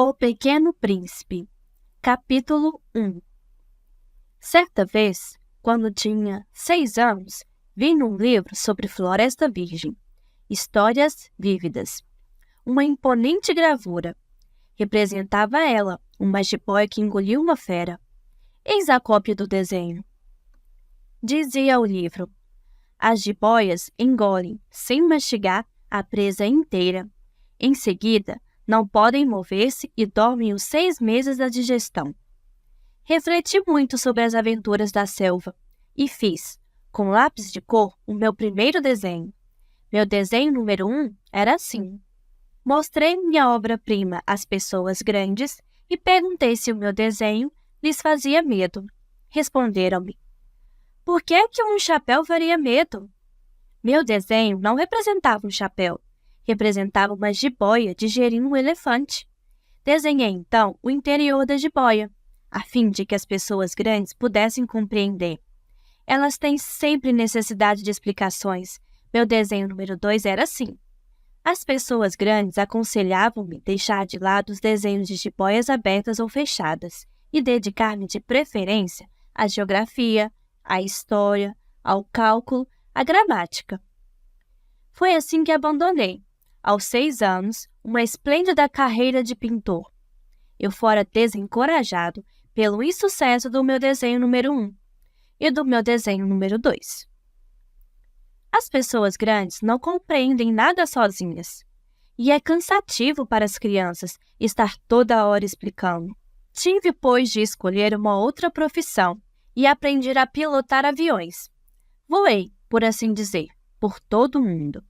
O Pequeno Príncipe, capítulo 1. Certa vez, quando tinha 6 anos, vi num livro sobre Floresta Virgem, histórias vívidas. Uma imponente gravura. Representava ela, uma jiboia que engoliu uma fera. Eis a cópia do desenho. Dizia o livro: as jiboias engolem, sem mastigar, a presa inteira. Em seguida, não podem mover-se e dormem os 6 meses da digestão. Refleti muito sobre as aventuras da selva e fiz, com lápis de cor, o meu primeiro desenho. Meu desenho número 1 era assim. Mostrei minha obra-prima às pessoas grandes e perguntei se o meu desenho lhes fazia medo. Responderam-me: por que é que um chapéu faria medo? Meu desenho não representava um chapéu, representava uma jiboia digerindo um elefante. Desenhei então o interior da jiboia, a fim de que as pessoas grandes pudessem compreender. Elas têm sempre necessidade de explicações. Meu desenho número 2 era assim. As pessoas grandes aconselhavam-me deixar de lado os desenhos de jiboias abertas ou fechadas e dedicar-me de preferência à geografia, à história, ao cálculo, à gramática. Foi assim que abandonei, aos 6 anos, uma esplêndida carreira de pintor. Eu fora desencorajado pelo insucesso do meu desenho número 1 e do meu desenho número 2. As pessoas grandes não compreendem nada sozinhas, e é cansativo para as crianças estar toda hora explicando. Tive, pois, de escolher uma outra profissão e aprendi a pilotar aviões. Voei, por assim dizer, por todo o mundo.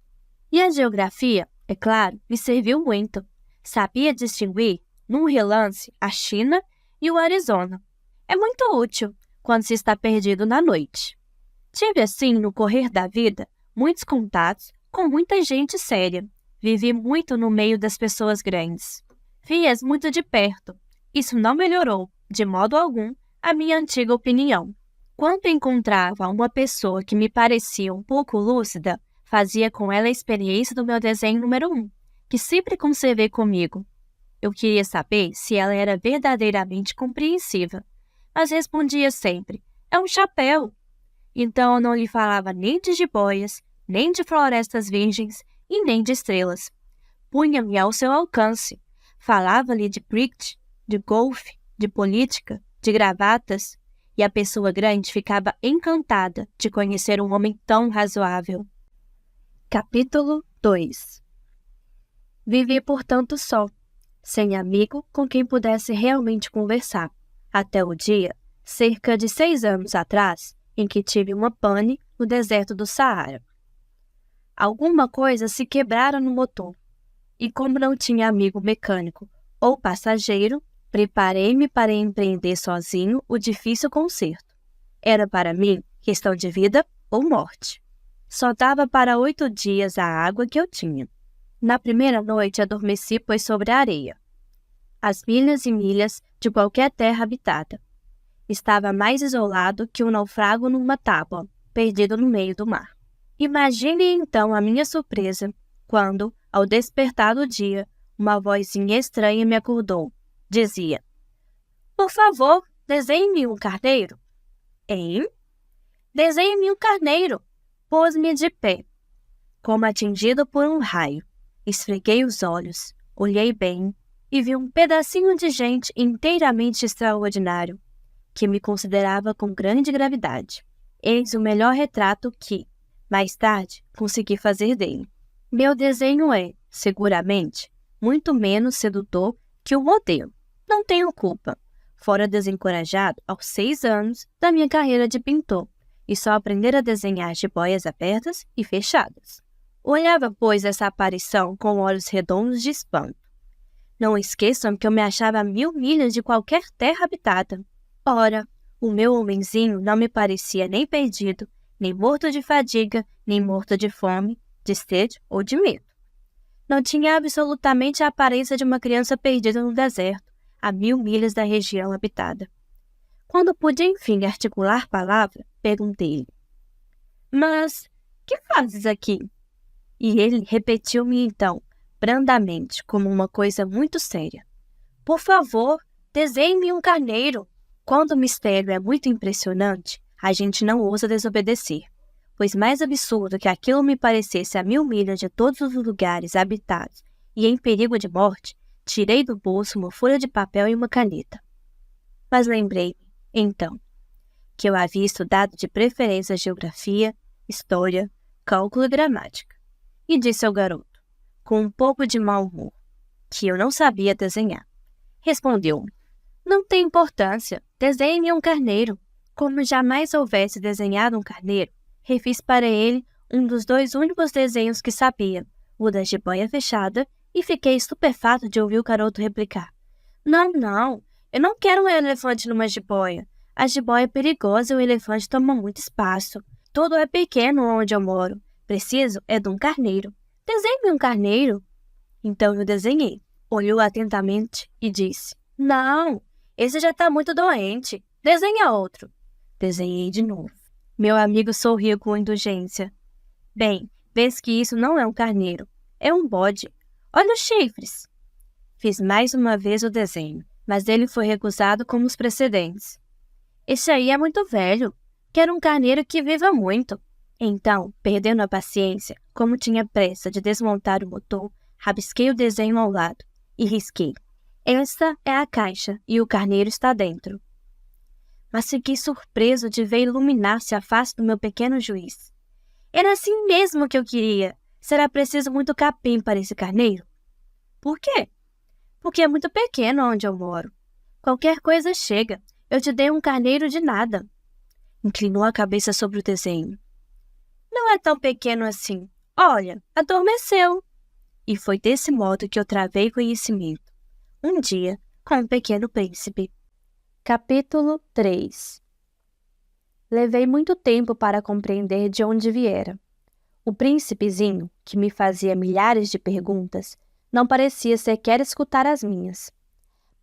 E a geografia, é claro, me serviu muito. Sabia distinguir, num relance, a China e o Arizona. É muito útil quando se está perdido na noite. Tive, assim, no correr da vida, muitos contatos com muita gente séria. Vivi muito no meio das pessoas grandes. Vi-as muito de perto. Isso não melhorou, de modo algum, a minha antiga opinião. Quando encontrava uma pessoa que me parecia um pouco lúcida, fazia com ela a experiência do meu desenho número 1, que sempre conservei comigo. Eu queria saber se ela era verdadeiramente compreensiva, mas respondia sempre: é um chapéu. Então eu não lhe falava nem de jiboias, nem de florestas virgens e nem de estrelas. Punha-me ao seu alcance. Falava-lhe de cricket, de golfe, de política, de gravatas, e a pessoa grande ficava encantada de conhecer um homem tão razoável. Capítulo 2. Vivi, portanto, só, sem amigo com quem pudesse realmente conversar, até o dia, cerca de 6 anos atrás, em que tive uma pane no deserto do Saara. Alguma coisa se quebrara no motor, e como não tinha amigo mecânico ou passageiro, preparei-me para empreender sozinho o difícil conserto. Era para mim questão de vida ou morte. Só dava para 8 dias a água que eu tinha. Na primeira noite adormeci, pois sobre a areia, às milhas e milhas de qualquer terra habitada. Estava mais isolado que um naufrago numa tábua, perdido no meio do mar. Imagine então a minha surpresa, quando, ao despertar do dia, uma vozinha estranha me acordou. Dizia: por favor, desenhe-me um carneiro. Hein? Desenhe-me um carneiro. Pôs-me de pé, como atingido por um raio. Esfreguei os olhos, olhei bem e vi um pedacinho de gente inteiramente extraordinário, que me considerava com grande gravidade. Eis o melhor retrato que, mais tarde, consegui fazer dele. Meu desenho é, seguramente, muito menos sedutor que o modelo. Não tenho culpa. Fora desencorajado aos 6 anos da minha carreira de pintor, e só aprender a desenhar jiboias abertas e fechadas. Olhava, pois, essa aparição com olhos redondos de espanto. Não esqueçam que eu me achava a 1000 milhas de qualquer terra habitada. Ora, o meu homenzinho não me parecia nem perdido, nem morto de fadiga, nem morto de fome, de sede ou de medo. Não tinha absolutamente a aparência de uma criança perdida no deserto, a 1000 milhas da região habitada. Quando pude, enfim, articular palavra, perguntei-lhe: mas, que fazes aqui? E ele repetiu-me então, brandamente, como uma coisa muito séria: Por favor, desenhe-me um carneiro. Quando o mistério é muito impressionante, a gente não ousa desobedecer, pois mais absurdo que aquilo me parecesse a 1000 milhas de todos os lugares habitados e em perigo de morte, tirei do bolso uma folha de papel e uma caneta. Mas lembrei-me, então, que eu havia estudado de preferência geografia, história, cálculo e gramática, e disse ao garoto, com um pouco de mau humor, que eu não sabia desenhar. Respondeu-me, não tem importância, desenhe um carneiro. Como jamais houvesse desenhado um carneiro, refiz para ele um dos 2 únicos desenhos que sabia, o da jiboia fechada, e fiquei estupefato de ouvir o garoto replicar. Não, eu não quero um elefante numa jiboia. A jiboia é perigosa e o elefante toma muito espaço. Tudo é pequeno onde eu moro. Preciso é de um carneiro. Desenhe um carneiro. Então eu desenhei. Olhou atentamente e disse, não, esse já está muito doente. Desenha outro. Desenhei de novo. Meu amigo sorriu com indulgência. Bem, vês que isso não é um carneiro. É um bode. Olha os chifres. Fiz mais uma vez o desenho, mas ele foi recusado como os precedentes. Esse aí é muito velho. Quero um carneiro que viva muito. Então, perdendo a paciência, como tinha pressa de desmontar o motor, rabisquei o desenho ao lado e risquei. Esta é a caixa e o carneiro está dentro. Mas fiquei surpreso de ver iluminar-se a face do meu pequeno juiz. Era assim mesmo que eu queria. Será preciso muito capim para esse carneiro? Por quê? Porque é muito pequeno onde eu moro. Qualquer coisa chega. Eu te dei um carneiro de nada. Inclinou a cabeça sobre o desenho. Não é tão pequeno assim. Olha, adormeceu. E foi desse modo que eu travei conhecimento. Um dia, com um pequeno príncipe. Capítulo 3. Levei muito tempo para compreender de onde viera. O príncipezinho, que me fazia milhares de perguntas, não parecia sequer escutar as minhas.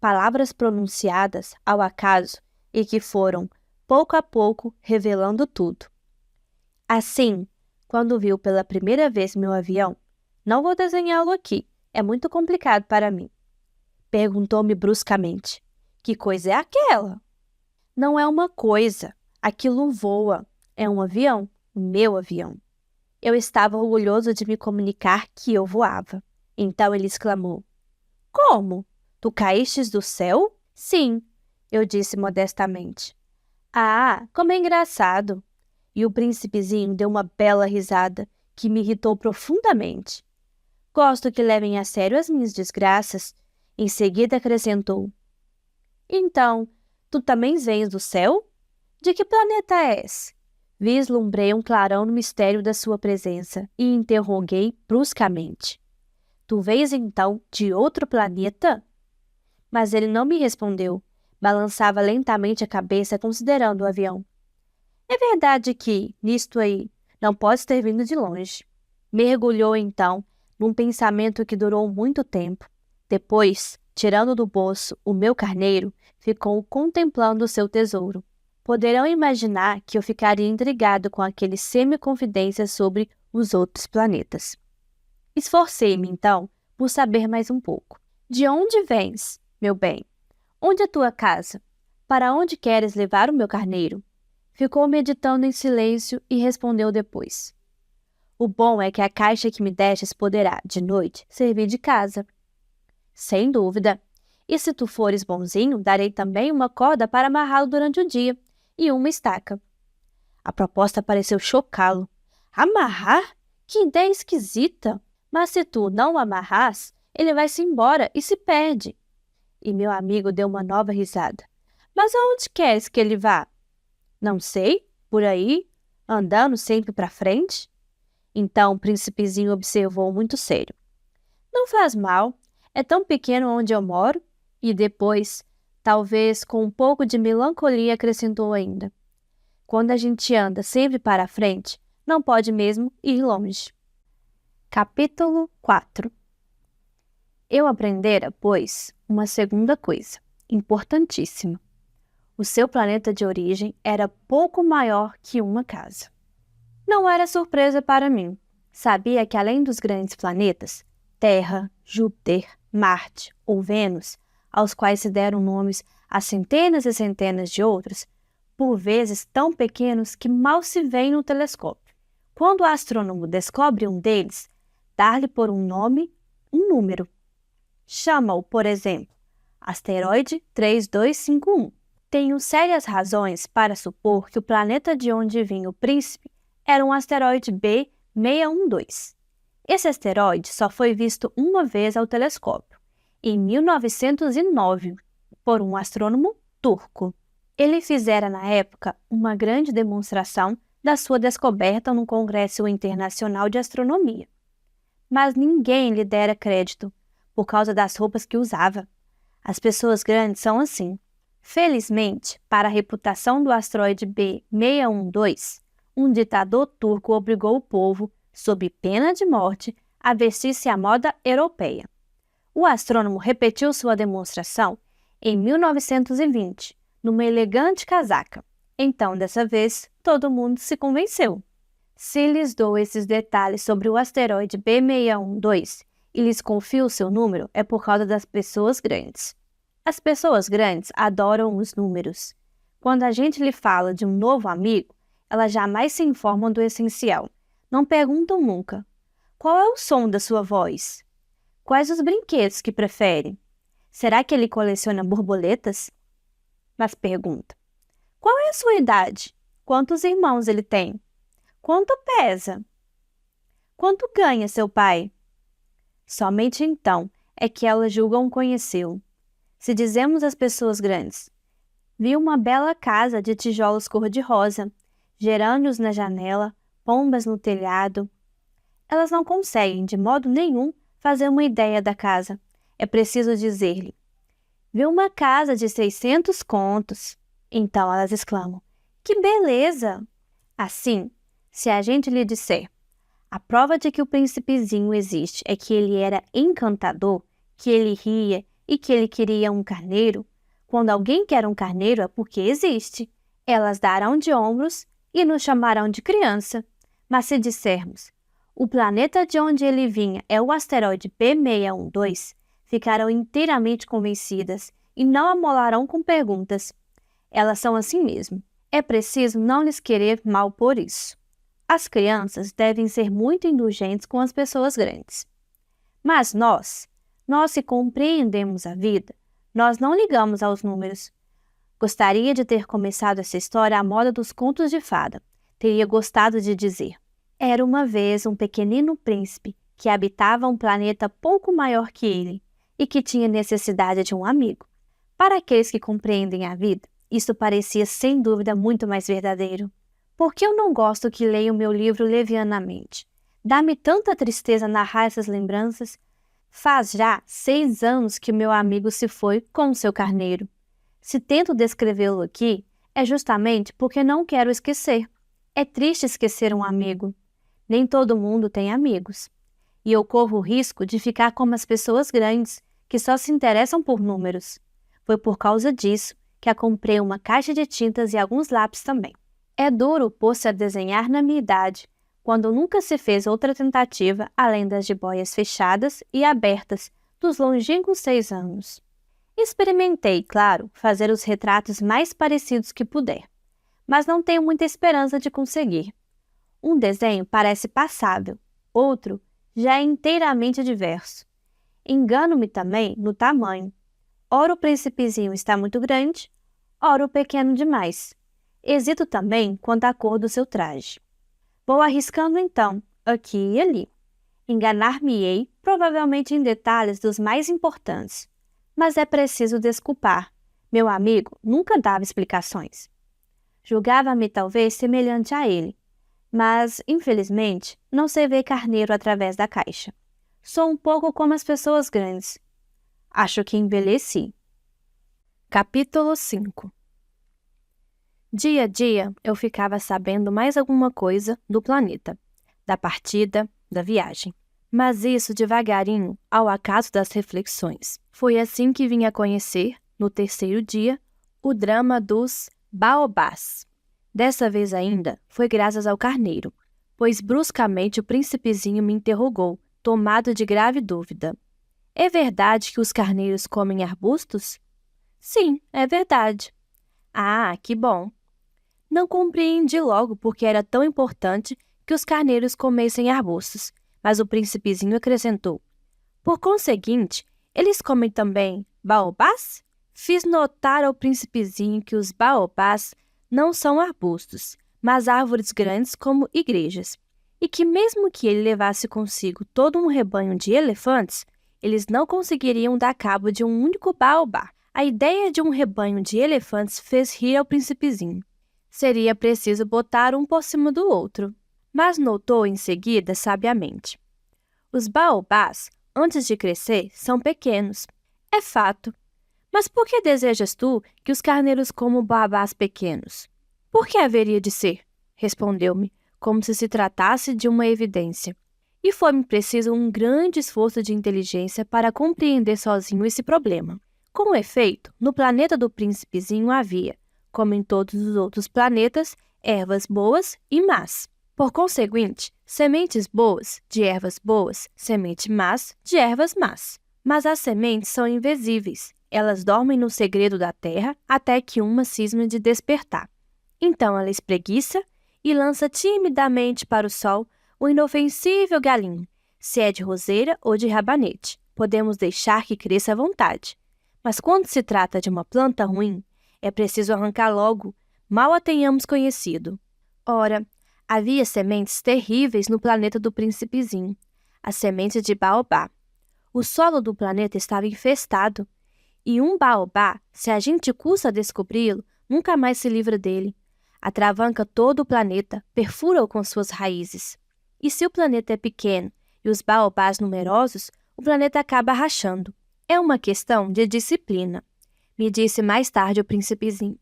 Palavras pronunciadas ao acaso e que foram, pouco a pouco, revelando tudo. Assim, quando viu pela primeira vez meu avião, não vou desenhá-lo aqui, é muito complicado para mim. Perguntou-me bruscamente, que coisa é aquela? Não é uma coisa, aquilo voa, é um avião, o meu avião. Eu estava orgulhoso de me comunicar que eu voava. Então ele exclamou, como? Tu caístes do céu? Sim, eu disse modestamente. Ah, como é engraçado! E o príncipezinho deu uma bela risada que me irritou profundamente. Gosto que levem a sério as minhas desgraças. Em seguida acrescentou. Então, tu também vens do céu? De que planeta és? Vislumbrei um clarão no mistério da sua presença e interroguei bruscamente. Tu vês então de outro planeta? Mas ele não me respondeu. Balançava lentamente a cabeça considerando o avião. É verdade que, nisto aí, não podes ter vindo de longe. Mergulhou então num pensamento que durou muito tempo. Depois, tirando do bolso o meu carneiro, ficou contemplando o seu tesouro. Poderão imaginar que eu ficaria intrigado com aqueles semi-confidências sobre os outros planetas. Esforcei-me, então, por saber mais um pouco. De onde vens, meu bem? Onde é tua casa? Para onde queres levar o meu carneiro? Ficou meditando em silêncio e respondeu depois. O bom é que a caixa que me destes poderá, de noite, servir de casa. Sem dúvida. E se tu fores bonzinho, darei também uma corda para amarrá-lo durante o dia e uma estaca. A proposta pareceu chocá-lo. Amarrar? Que ideia esquisita! Mas se tu não o amarras, ele vai-se embora e se perde. E meu amigo deu uma nova risada. Mas aonde queres que ele vá? Não sei, por aí, andando sempre para frente. Então o príncipezinho observou muito sério. Não faz mal, é tão pequeno onde eu moro. E depois, talvez com um pouco de melancolia, acrescentou ainda. Quando a gente anda sempre para frente, não pode mesmo ir longe. Capítulo 4. Eu aprendera, pois, uma segunda coisa, importantíssima. O seu planeta de origem era pouco maior que uma casa. Não era surpresa para mim. Sabia que além dos grandes planetas, Terra, Júpiter, Marte ou Vênus, aos quais se deram nomes a centenas e centenas de outros, por vezes tão pequenos que mal se veem no telescópio. Quando o astrônomo descobre um deles, dá-lhe por um nome um número. Chama-o, por exemplo, asteroide 3251. Tenho sérias razões para supor que o planeta de onde vinha o príncipe era um asteroide B612. Esse asteroide só foi visto uma vez ao telescópio, em 1909, por um astrônomo turco. Ele fizera na época uma grande demonstração da sua descoberta no Congresso Internacional de Astronomia. Mas ninguém lhe dera crédito, por causa das roupas que usava. As pessoas grandes são assim. Felizmente, para a reputação do asteroide B612, um ditador turco obrigou o povo, sob pena de morte, a vestir-se à moda europeia. O astrônomo repetiu sua demonstração em 1920, numa elegante casaca. Então, dessa vez, todo mundo se convenceu. Se lhes dou esses detalhes sobre o asteroide B612 e lhes confio o seu número, é por causa das pessoas grandes. As pessoas grandes adoram os números. Quando a gente lhe fala de um novo amigo, elas jamais se informam do essencial. Não perguntam nunca: qual é o som da sua voz? Quais os brinquedos que prefere? Será que ele coleciona borboletas? Mas pergunta: qual é a sua idade? Quantos irmãos ele tem? Quanto pesa? Quanto ganha seu pai? Somente então é que elas julgam conhecê-lo. Se dizemos às pessoas grandes: vi uma bela casa de tijolos cor-de-rosa, gerânios na janela, pombas no telhado, elas não conseguem, de modo nenhum, fazer uma ideia da casa. É preciso dizer-lhe: vi uma casa de 600 contos. Então elas exclamam: que beleza! Assim, se a gente lhe disser: a prova de que o príncipezinho existe é que ele era encantador, que ele ria e que ele queria um carneiro, quando alguém quer um carneiro é porque existe. Elas darão de ombros e nos chamarão de criança. Mas se dissermos: o planeta de onde ele vinha é o asteroide B612, ficarão inteiramente convencidas e não amolarão com perguntas. Elas são assim mesmo. É preciso não lhes querer mal por isso. As crianças devem ser muito indulgentes com as pessoas grandes. Mas nós que compreendemos a vida, nós não ligamos aos números. Gostaria de ter começado essa história à moda dos contos de fada. Teria gostado de dizer: era uma vez um pequenino príncipe que habitava um planeta pouco maior que ele e que tinha necessidade de um amigo. Para aqueles que compreendem a vida, isso parecia sem dúvida muito mais verdadeiro. Por que eu não gosto que leiam meu livro levianamente? Dá-me tanta tristeza narrar essas lembranças. Faz já 6 anos que meu amigo se foi com o seu carneiro. Se tento descrevê-lo aqui, é justamente porque não quero esquecer. É triste esquecer um amigo. Nem todo mundo tem amigos. E eu corro o risco de ficar como as pessoas grandes, que só se interessam por números. Foi por causa disso que a comprei uma caixa de tintas e alguns lápis também. É duro pôr-se a desenhar na minha idade, quando nunca se fez outra tentativa além das jiboias fechadas e abertas dos longínquos 6 anos. Experimentei, claro, fazer os retratos mais parecidos que puder, mas não tenho muita esperança de conseguir. Um desenho parece passável, outro já é inteiramente diverso. Engano-me também no tamanho. Ora o príncipezinho está muito grande, ora o pequeno demais. Hesito também quanto à cor do seu traje. Vou arriscando então, aqui e ali. Enganar-me-ei, provavelmente em detalhes dos mais importantes. Mas é preciso desculpar. Meu amigo nunca dava explicações. Julgava-me talvez semelhante a ele, mas, infelizmente, não sei ver carneiro através da caixa. Sou um pouco como as pessoas grandes. Acho que envelheci. Capítulo 5. Dia a dia, eu ficava sabendo mais alguma coisa do planeta, da partida, da viagem. Mas isso devagarinho, ao acaso das reflexões. Foi assim que vim a conhecer, no 3º dia, o drama dos baobás. Dessa vez ainda, foi graças ao carneiro, pois bruscamente o príncipezinho me interrogou, tomado de grave dúvida. É verdade que os carneiros comem arbustos? Sim, é verdade. Ah, que bom. Não compreendi logo porque era tão importante que os carneiros comessem arbustos, mas o príncipezinho acrescentou: por conseguinte, eles comem também baobás? Fiz notar ao príncipezinho que os baobás não são arbustos, mas árvores grandes como igrejas, e que mesmo que ele levasse consigo todo um rebanho de elefantes, eles não conseguiriam dar cabo de um único baobá. A ideia de um rebanho de elefantes fez rir ao príncipezinho. Seria preciso botar um por cima do outro, mas notou em seguida sabiamente: os baobás, antes de crescer, são pequenos. É fato. Mas por que desejas tu que os carneiros comam baobás pequenos? Por que haveria de ser? Respondeu-me, como se tratasse de uma evidência. E foi-me preciso um grande esforço de inteligência para compreender sozinho esse problema. Com efeito, no planeta do príncipezinho havia, como em todos os outros planetas, ervas boas e más. Por conseguinte, sementes boas de ervas boas, sementes más de ervas más. Mas as sementes são invisíveis. Elas dormem no segredo da terra até que uma cisma de despertar. Então ela espreguiça e lança timidamente para o sol o inofensível galinho. Se é de roseira ou de rabanete, podemos deixar que cresça à vontade. Mas quando se trata de uma planta ruim, é preciso arrancar logo, mal a tenhamos conhecido. Ora, havia sementes terríveis no planeta do príncipezinho, as sementes de baobá. O solo do planeta estava infestado, e um baobá, se a gente custa descobri-lo, nunca mais se livra dele. Atravanca todo o planeta, perfura-o com suas raízes. E se o planeta é pequeno e os baobás numerosos, o planeta acaba rachando. É uma questão de disciplina, me disse mais tarde o príncipezinho.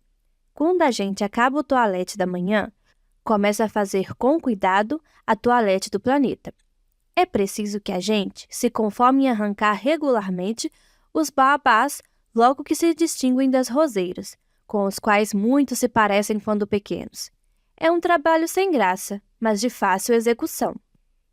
Quando a gente acaba o toalete da manhã, começa a fazer com cuidado a toalete do planeta. É preciso que a gente se conforme em arrancar regularmente os baobás logo que se distinguem das roseiras, com os quais muitos se parecem quando pequenos. É um trabalho sem graça, mas de fácil execução.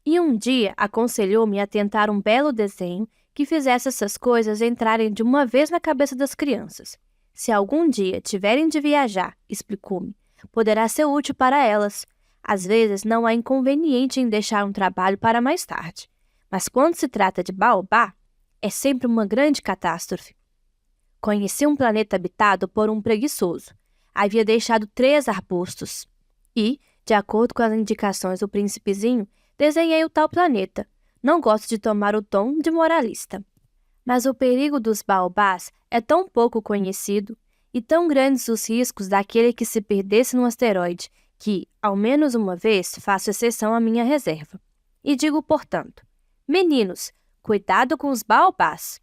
E um dia aconselhou-me a tentar um belo desenho que fizesse essas coisas entrarem de uma vez na cabeça das crianças. Se algum dia tiverem de viajar, explicou-me, poderá ser útil para elas. Às vezes não há inconveniente em deixar um trabalho para mais tarde, mas quando se trata de baobá, é sempre uma grande catástrofe. Conheci um planeta habitado por um preguiçoso. Havia deixado 3 arbustos e, de acordo com as indicações do príncipezinho, desenhei o tal planeta. Não gosto de tomar o tom de moralista. Mas o perigo dos baobás é tão pouco conhecido e tão grandes os riscos daquele que se perdesse num asteroide que, ao menos uma vez, faço exceção à minha reserva. E digo, portanto, meninos, cuidado com os baobás.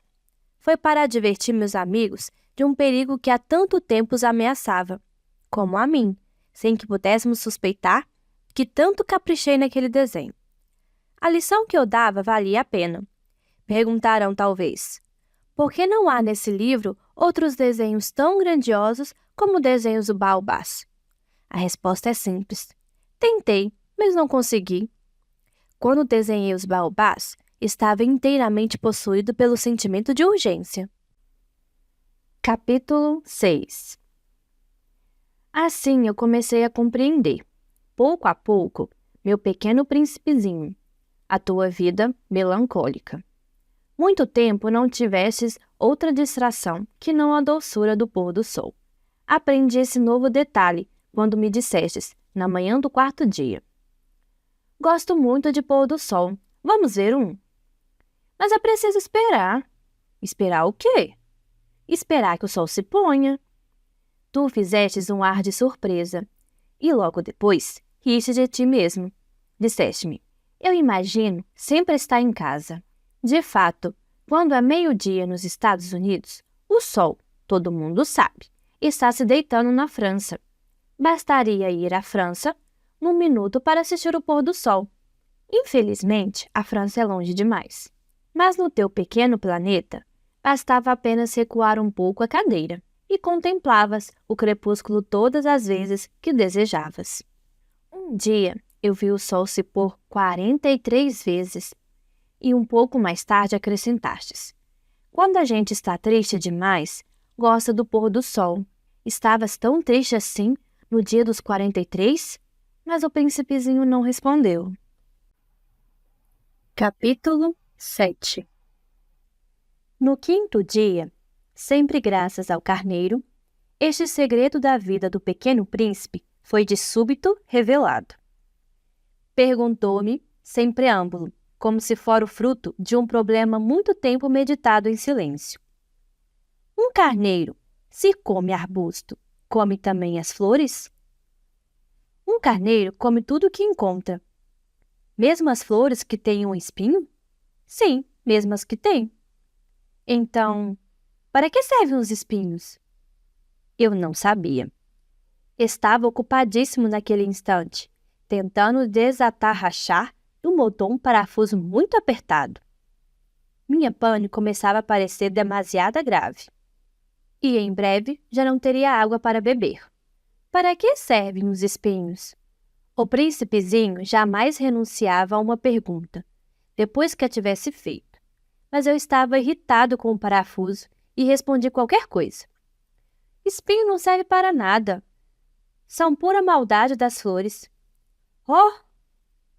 Foi para advertir meus amigos de um perigo que há tanto tempo os ameaçava, como a mim, sem que pudéssemos suspeitar que tanto caprichei naquele desenho. A lição que eu dava valia a pena. Perguntarão talvez, por que não há nesse livro outros desenhos tão grandiosos como desenhos do baobás? A resposta é simples. Tentei, mas não consegui. Quando desenhei os baobás, estava inteiramente possuído pelo sentimento de urgência. Capítulo 6. Assim eu comecei a compreender, pouco a pouco, meu pequeno príncipezinho, a tua vida melancólica. Muito tempo não tivestes outra distração que não a doçura do pôr do sol. Aprendi esse novo detalhe quando me dissestes, na manhã do 4º dia. Gosto muito de pôr do sol. Vamos ver um? Mas é preciso esperar. Esperar o quê? Esperar que o sol se ponha. Tu fizestes um ar de surpresa. E logo depois, riste de ti mesmo. Disseste-me, eu imagino sempre estar em casa. De fato, quando é meio-dia nos Estados Unidos, o sol, todo mundo sabe, está se deitando na França. Bastaria ir à França num minuto para assistir o pôr do sol. Infelizmente, a França é longe demais. Mas no teu pequeno planeta, bastava apenas recuar um pouco a cadeira e contemplavas o crepúsculo todas as vezes que desejavas. Um dia, eu vi o sol se pôr 43 vezes. E um pouco mais tarde acrescentastes. Quando a gente está triste demais, gosta do pôr do sol. Estavas tão triste assim no dia dos 43? Mas o príncipezinho não respondeu. Capítulo 7. No quinto dia, sempre graças ao carneiro, este segredo da vida do pequeno príncipe foi de súbito revelado. Perguntou-me, sem preâmbulo, como se fora o fruto de um problema muito tempo meditado em silêncio. Um carneiro, se come arbusto, come também as flores? Um carneiro come tudo o que encontra. Mesmo as flores que têm um espinho? Sim, mesmo as que têm. Então, para que servem os espinhos? Eu não sabia. Estava ocupadíssimo naquele instante, tentando desatarrachar do motor um parafuso muito apertado. Minha pane começava a parecer demasiado grave. E em breve já não teria água para beber. Para que servem os espinhos? O príncipezinho jamais renunciava a uma pergunta, depois que a tivesse feito. Mas eu estava irritado com o parafuso e respondi qualquer coisa. Espinho não serve para nada. São pura maldade das flores. Oh!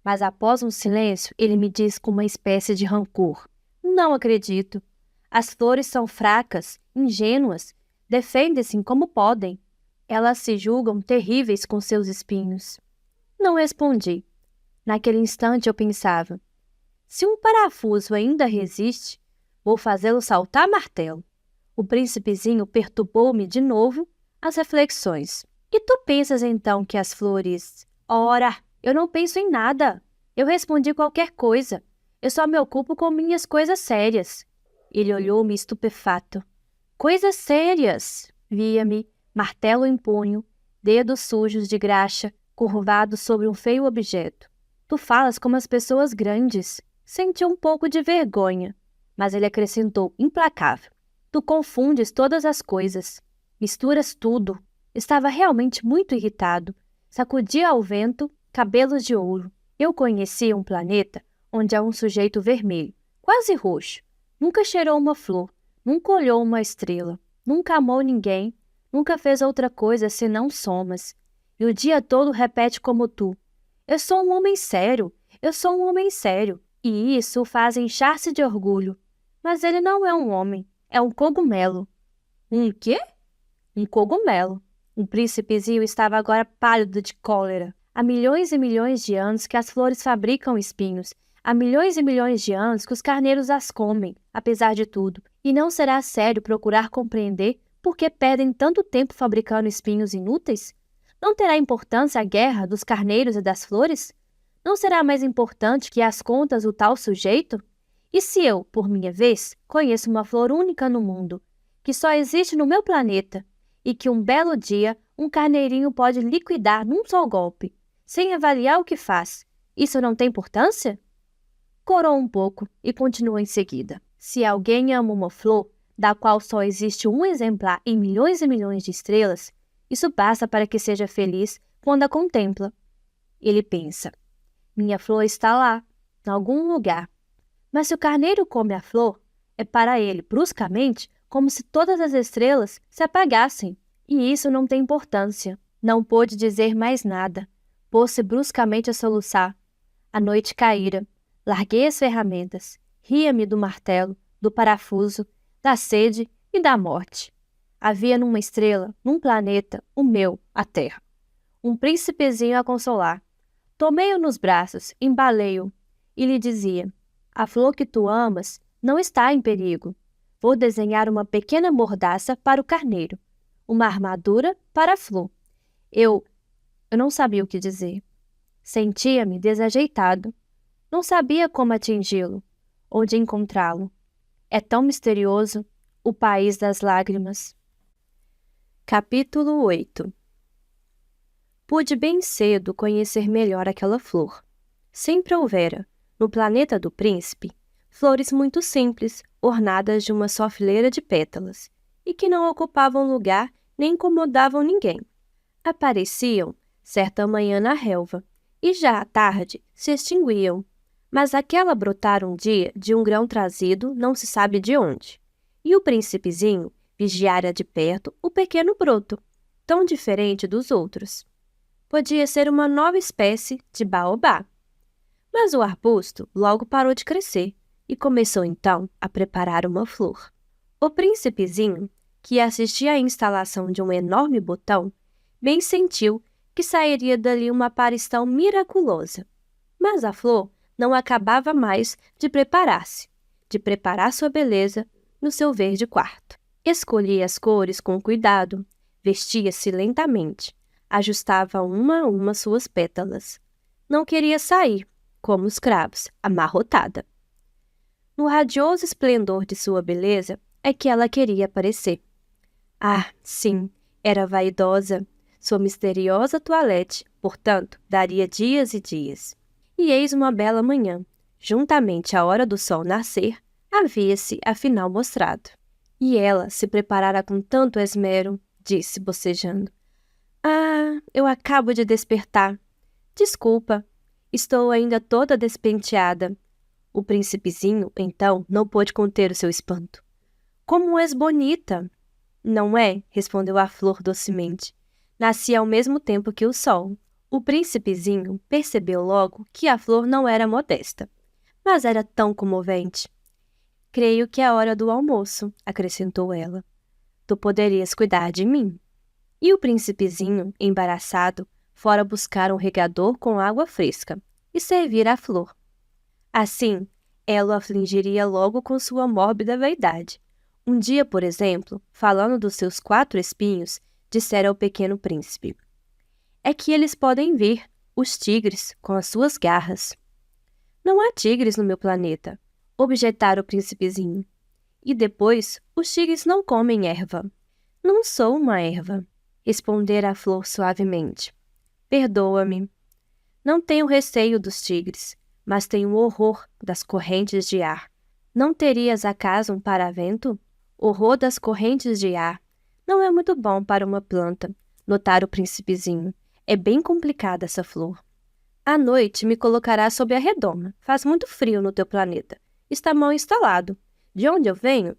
Mas após um silêncio, ele me disse com uma espécie de rancor. Não acredito. As flores são fracas, ingênuas, defendem-se como podem. Elas se julgam terríveis com seus espinhos. Não respondi. Naquele instante eu pensava, se um parafuso ainda resiste, vou fazê-lo saltar martelo. O príncipezinho perturbou-me de novo as reflexões. E tu pensas então que as flores... Ora, eu não penso em nada. Eu respondi qualquer coisa. Eu só me ocupo com minhas coisas sérias. Ele olhou-me estupefato. Coisas sérias! Via-me, martelo em punho, dedos sujos de graxa, curvados sobre um feio objeto. Tu falas como as pessoas grandes. Senti um pouco de vergonha, mas ele acrescentou, implacável. Tu confundes todas as coisas. Misturas tudo. Estava realmente muito irritado. Sacudia ao vento cabelos de ouro. Eu conhecia um planeta onde há um sujeito vermelho, quase roxo. Nunca cheirou uma flor, nunca olhou uma estrela, nunca amou ninguém, nunca fez outra coisa senão somas. E o dia todo repete como tu. Eu sou um homem sério, eu sou um homem sério. E isso o faz inchar-se de orgulho. Mas ele não é um homem, é um cogumelo. Um quê? Um cogumelo. O príncipezinho estava agora pálido de cólera. Há milhões e milhões de anos que as flores fabricam espinhos. Há milhões e milhões de anos que os carneiros as comem, apesar de tudo. E não será sério procurar compreender por que perdem tanto tempo fabricando espinhos inúteis? Não terá importância a guerra dos carneiros e das flores? Não será mais importante que as contas o tal sujeito? E se eu, por minha vez, conheço uma flor única no mundo, que só existe no meu planeta, e que um belo dia um carneirinho pode liquidar num só golpe, sem avaliar o que faz, isso não tem importância? Corou um pouco e continuou em seguida. Se alguém ama uma flor, da qual só existe um exemplar em milhões e milhões de estrelas, isso basta para que seja feliz quando a contempla. Ele pensa, minha flor está lá, em algum lugar. Mas se o carneiro come a flor, é para ele, bruscamente, como se todas as estrelas se apagassem. E isso não tem importância. Não pôde dizer mais nada. Pôs-se bruscamente a soluçar. A noite caíra. Larguei as ferramentas. Ria-me do martelo, do parafuso, da sede e da morte. Havia numa estrela, num planeta, o meu, a Terra. Um príncipezinho a consolar. Tomei-o nos braços, embalei-o e lhe dizia, a flor que tu amas não está em perigo. Vou desenhar uma pequena mordaça para o carneiro, uma armadura para a flor. Eu não sabia o que dizer. Sentia-me desajeitado. Não sabia como atingi-lo, onde encontrá-lo. É tão misterioso o país das lágrimas. Capítulo 8. Pude bem cedo conhecer melhor aquela flor. Sempre houvera, no planeta do príncipe, flores muito simples, ornadas de uma só fileira de pétalas, e que não ocupavam lugar nem incomodavam ninguém. Apareciam certa manhã na relva, e já à tarde se extinguiam, mas aquela brotara um dia de um grão trazido não se sabe de onde. e o príncipezinho vigiara de perto o pequeno broto, tão diferente dos outros. Podia ser uma nova espécie de baobá. Mas o arbusto logo parou de crescer e começou então a preparar uma flor. O príncipezinho, que assistia à instalação de um enorme botão, bem sentiu que sairia dali uma aparição miraculosa. Mas a flor não acabava mais de preparar sua beleza no seu verde quarto. Escolhia as cores com cuidado, vestia-se lentamente, ajustava uma a uma suas pétalas. Não queria sair, como os cravos, amarrotada. No radioso esplendor de sua beleza é que ela queria aparecer. Ah, sim, era vaidosa. Sua misteriosa toilette, portanto, daria dias e dias. E eis uma bela manhã, juntamente à hora do sol nascer, havia-se afinal mostrado. E ela se preparara com tanto esmero, disse bocejando. Ah, eu acabo de despertar. Desculpa, estou ainda toda despenteada. O príncipezinho, então, não pôde conter o seu espanto. Como és bonita! Não é? Respondeu a flor docemente. Nasci ao mesmo tempo que o sol. O príncipezinho percebeu logo que a flor não era modesta, mas era tão comovente. Creio que é a hora do almoço, acrescentou ela. Tu poderias cuidar de mim. E o príncipezinho, embaraçado, fora buscar um regador com água fresca e servir a flor. Assim, ela o afligiria logo com sua mórbida vaidade. Um dia, por exemplo, falando dos seus 4 espinhos, dissera ao pequeno príncipe: é que eles podem vir, os tigres, com as suas garras. Não há tigres no meu planeta, objetara o príncipezinho. E depois, os tigres não comem erva. Não sou uma erva, respondera a flor suavemente. Perdoa-me. Não tenho receio dos tigres, mas tenho horror das correntes de ar. Não terias acaso um paravento? Horror das correntes de ar. Não é muito bom para uma planta, notara o príncipezinho. É bem complicada essa flor. À noite me colocarás sob a redoma. Faz muito frio no teu planeta. Está mal instalado. De onde eu venho?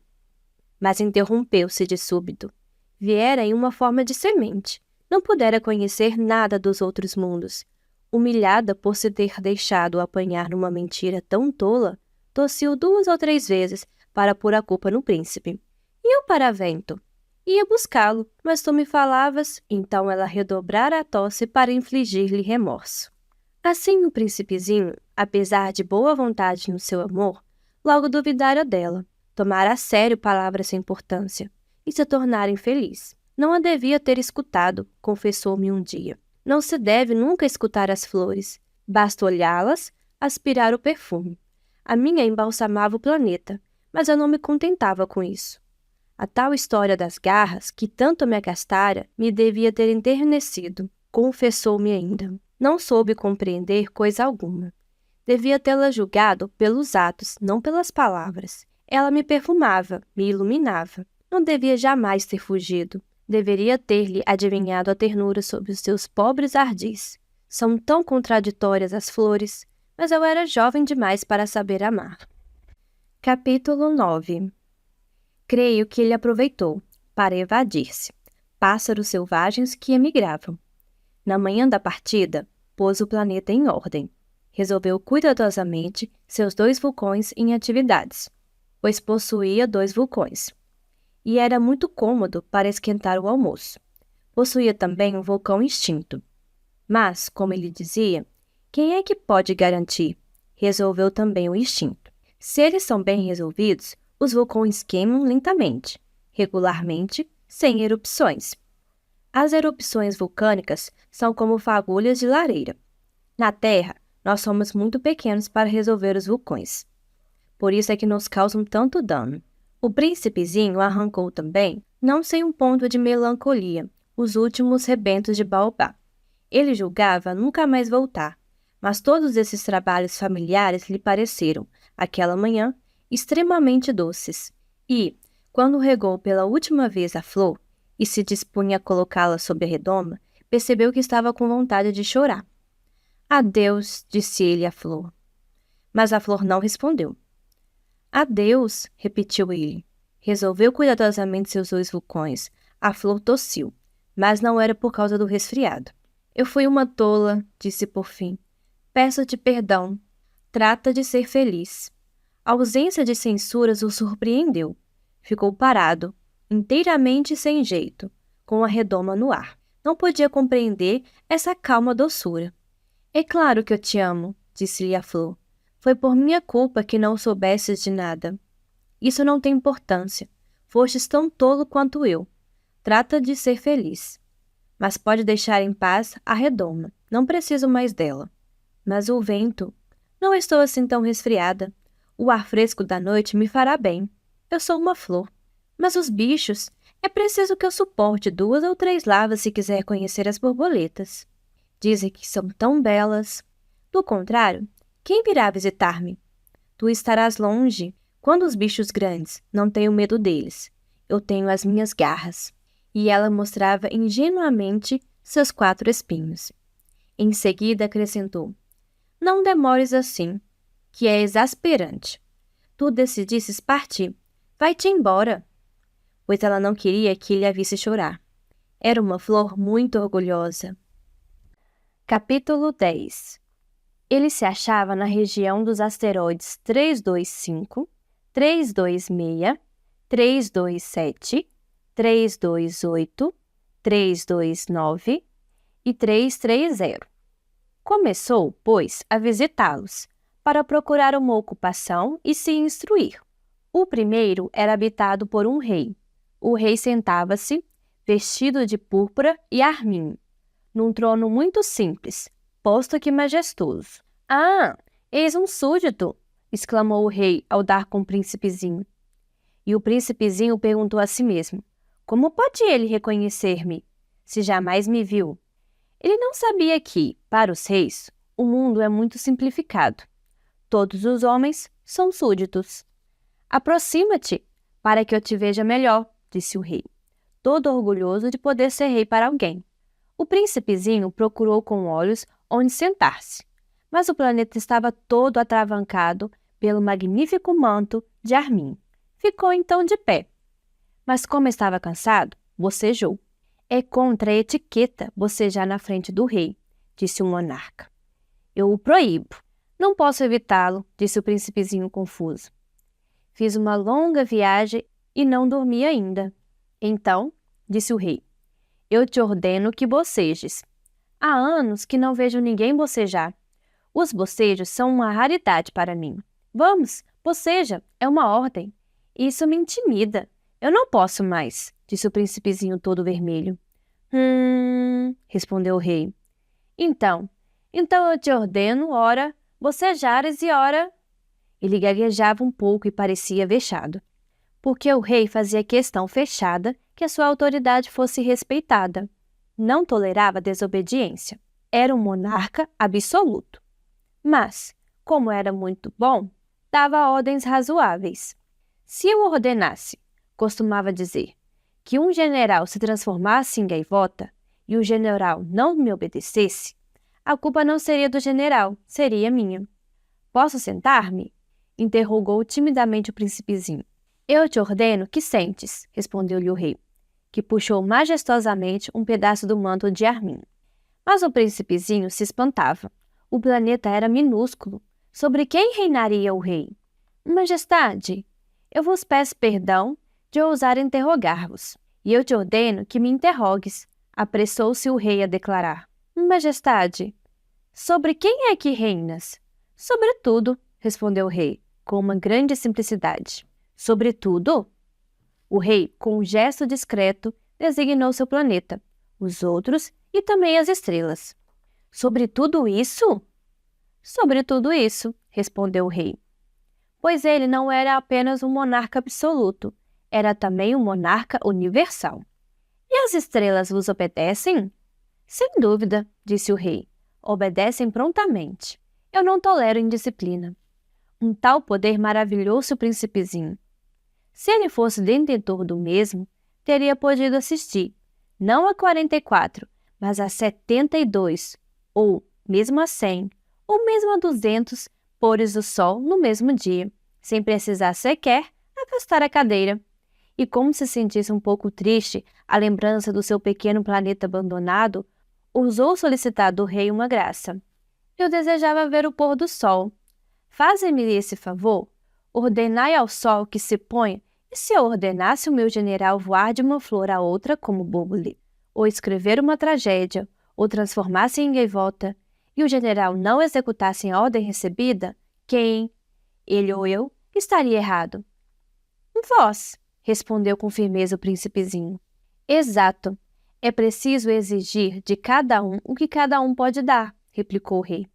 Mas interrompeu-se de súbito. Viera em uma forma de semente. Não pudera conhecer nada dos outros mundos. Humilhada por se ter deixado apanhar numa mentira tão tola, tossiu 2 ou 3 vezes para pôr a culpa no príncipe. E o paravento? Ia buscá-lo, mas tu me falavas, então ela redobrara a tosse para infligir-lhe remorso. Assim o príncipezinho, apesar de boa vontade no seu amor, logo duvidara dela, tomara a sério palavras sem importância, e se tornara infeliz. Não a devia ter escutado, confessou-me um dia. Não se deve nunca escutar as flores, basta olhá-las, aspirar o perfume. A minha embalsamava o planeta, mas eu não me contentava com isso. A tal história das garras, que tanto me agastara, me devia ter enternecido, confessou-me ainda. Não soube compreender coisa alguma. Devia tê-la julgado pelos atos, não pelas palavras. Ela me perfumava, me iluminava. Não devia jamais ter fugido. Deveria ter-lhe adivinhado a ternura sob os seus pobres ardis. São tão contraditórias as flores, mas eu era jovem demais para saber amar. Capítulo 9. Creio que ele aproveitou para evadir-se. Pássaros selvagens que emigravam. Na manhã da partida, pôs o planeta em ordem. Resolveu cuidadosamente seus 2 vulcões em atividades, pois possuía 2 vulcões. E era muito cômodo para esquentar o almoço. Possuía também um vulcão extinto. Mas, como ele dizia, quem é que pode garantir? Resolveu também o extinto. Se eles são bem resolvidos, os vulcões queimam lentamente, regularmente, sem erupções. As erupções vulcânicas são como fagulhas de lareira. Na Terra, nós somos muito pequenos para resolver os vulcões. Por isso é que nos causam tanto dano. O príncipezinho arrancou também, não sem um ponto de melancolia, os últimos rebentos de baobá. Ele julgava nunca mais voltar, mas todos esses trabalhos familiares lhe pareceram, aquela manhã, extremamente doces. E, quando regou pela última vez a flor e se dispunha a colocá-la sob a redoma, percebeu que estava com vontade de chorar. Adeus, disse ele à flor. Mas a flor não respondeu. Adeus, repetiu ele. Resolveu cuidadosamente seus 2 vulcões. A flor tossiu, mas não era por causa do resfriado. Eu fui uma tola, disse por fim. Peço-te perdão. Trata de ser feliz. A ausência de censuras o surpreendeu. Ficou parado, inteiramente sem jeito, com a redoma no ar. Não podia compreender essa calma doçura. É claro que eu te amo, disse-lhe a flor. Foi por minha culpa que não soubesses de nada. Isso não tem importância. Fostes tão tolo quanto eu. Trata de ser feliz. Mas pode deixar em paz a redoma. Não preciso mais dela. Mas o vento... Não estou assim tão resfriada. O ar fresco da noite me fará bem. Eu sou uma flor. Mas os bichos... É preciso que eu suporte 2 ou 3 lavas se quiser conhecer as borboletas. Dizem que são tão belas. Do contrário, quem virá visitar-me? Tu estarás longe. Quando os bichos grandes, não tenho medo deles. Eu tenho as minhas garras. E ela mostrava ingenuamente seus 4 espinhos. Em seguida acrescentou. Não demores assim, que é exasperante. Tu decidisses partir. Vai-te embora. Pois ela não queria que ele a visse chorar. Era uma flor muito orgulhosa. Capítulo 10. Ele se achava na região dos asteroides 325, 326, 327, 328, 329 e 330. Começou, pois, a visitá-los, para procurar uma ocupação e se instruir. O primeiro era habitado por um rei. O rei sentava-se, vestido de púrpura e arminho, num trono muito simples, posto que majestoso. — Ah, eis um súdito! Exclamou o rei ao dar com o príncipezinho. E o príncipezinho perguntou a si mesmo, como pode ele reconhecer-me, se jamais me viu? Ele não sabia que, para os reis, o mundo é muito simplificado. Todos os homens são súditos. Aproxima-te, para que eu te veja melhor, disse o rei, todo orgulhoso de poder ser rei para alguém. O príncipezinho procurou com olhos onde sentar-se, mas o planeta estava todo atravancado pelo magnífico manto de arminho. Ficou então de pé. Mas como estava cansado, bocejou. É contra a etiqueta bocejar na frente do rei, disse o monarca. Eu o proíbo. Não posso evitá-lo, disse o príncipezinho confuso. Fiz uma longa viagem e não dormi ainda. Então, disse o rei, eu te ordeno que bocejes. Há anos que não vejo ninguém bocejar. Os bocejos são uma raridade para mim. Vamos, boceja, é uma ordem. Isso me intimida. Eu não posso mais, disse o príncipezinho todo vermelho. Respondeu o rei. Então eu te ordeno, ora, bocejares e ora... Ele gaguejava um pouco e parecia vexado, porque o rei fazia questão fechada que a sua autoridade fosse respeitada. Não tolerava desobediência. Era um monarca absoluto. Mas, como era muito bom, dava ordens razoáveis. Se eu ordenasse, costumava dizer, que um general se transformasse em gaivota e o general não me obedecesse, a culpa não seria do general, seria minha. Posso sentar-me? Interrogou timidamente o príncipezinho. Eu te ordeno que sentes, respondeu-lhe o rei, que puxou majestosamente um pedaço do manto de arminho. Mas o príncipezinho se espantava. O planeta era minúsculo. Sobre quem reinaria o rei? Majestade, eu vos peço perdão de ousar interrogar-vos, e eu te ordeno que me interrogues, apressou-se o rei a declarar. Majestade, sobre quem é que reinas? Sobre tudo, respondeu o rei, com uma grande simplicidade. Sobre tudo? O rei, com um gesto discreto, designou seu planeta, os outros e também as estrelas. Sobre tudo isso? Sobre tudo isso, respondeu o rei. Pois ele não era apenas um monarca absoluto, era também um monarca universal. E as estrelas vos obedecem? Sem dúvida, disse o rei. Obedecem prontamente. Eu não tolero indisciplina. Um tal poder maravilhou-se o príncipezinho. Se ele fosse detentor do mesmo, teria podido assistir, não a 44, mas a 72, ou mesmo a 100, ou mesmo a 200 pôres do sol no mesmo dia, sem precisar sequer afastar a cadeira. e, como se sentisse um pouco triste à lembrança do seu pequeno planeta abandonado, ousou solicitar do rei uma graça. Eu desejava ver o pôr do sol. Faze-me esse favor. Ordenai ao sol que se ponha, e se eu ordenasse o meu general voar de uma flor a outra como borboleta, ou escrever uma tragédia, ou transformar-se em gaivota, e o general não executasse a ordem recebida, quem, ele ou eu, estaria errado? Vós, respondeu com firmeza o príncipezinho. Exato. É preciso exigir de cada um o que cada um pode dar, replicou o rei.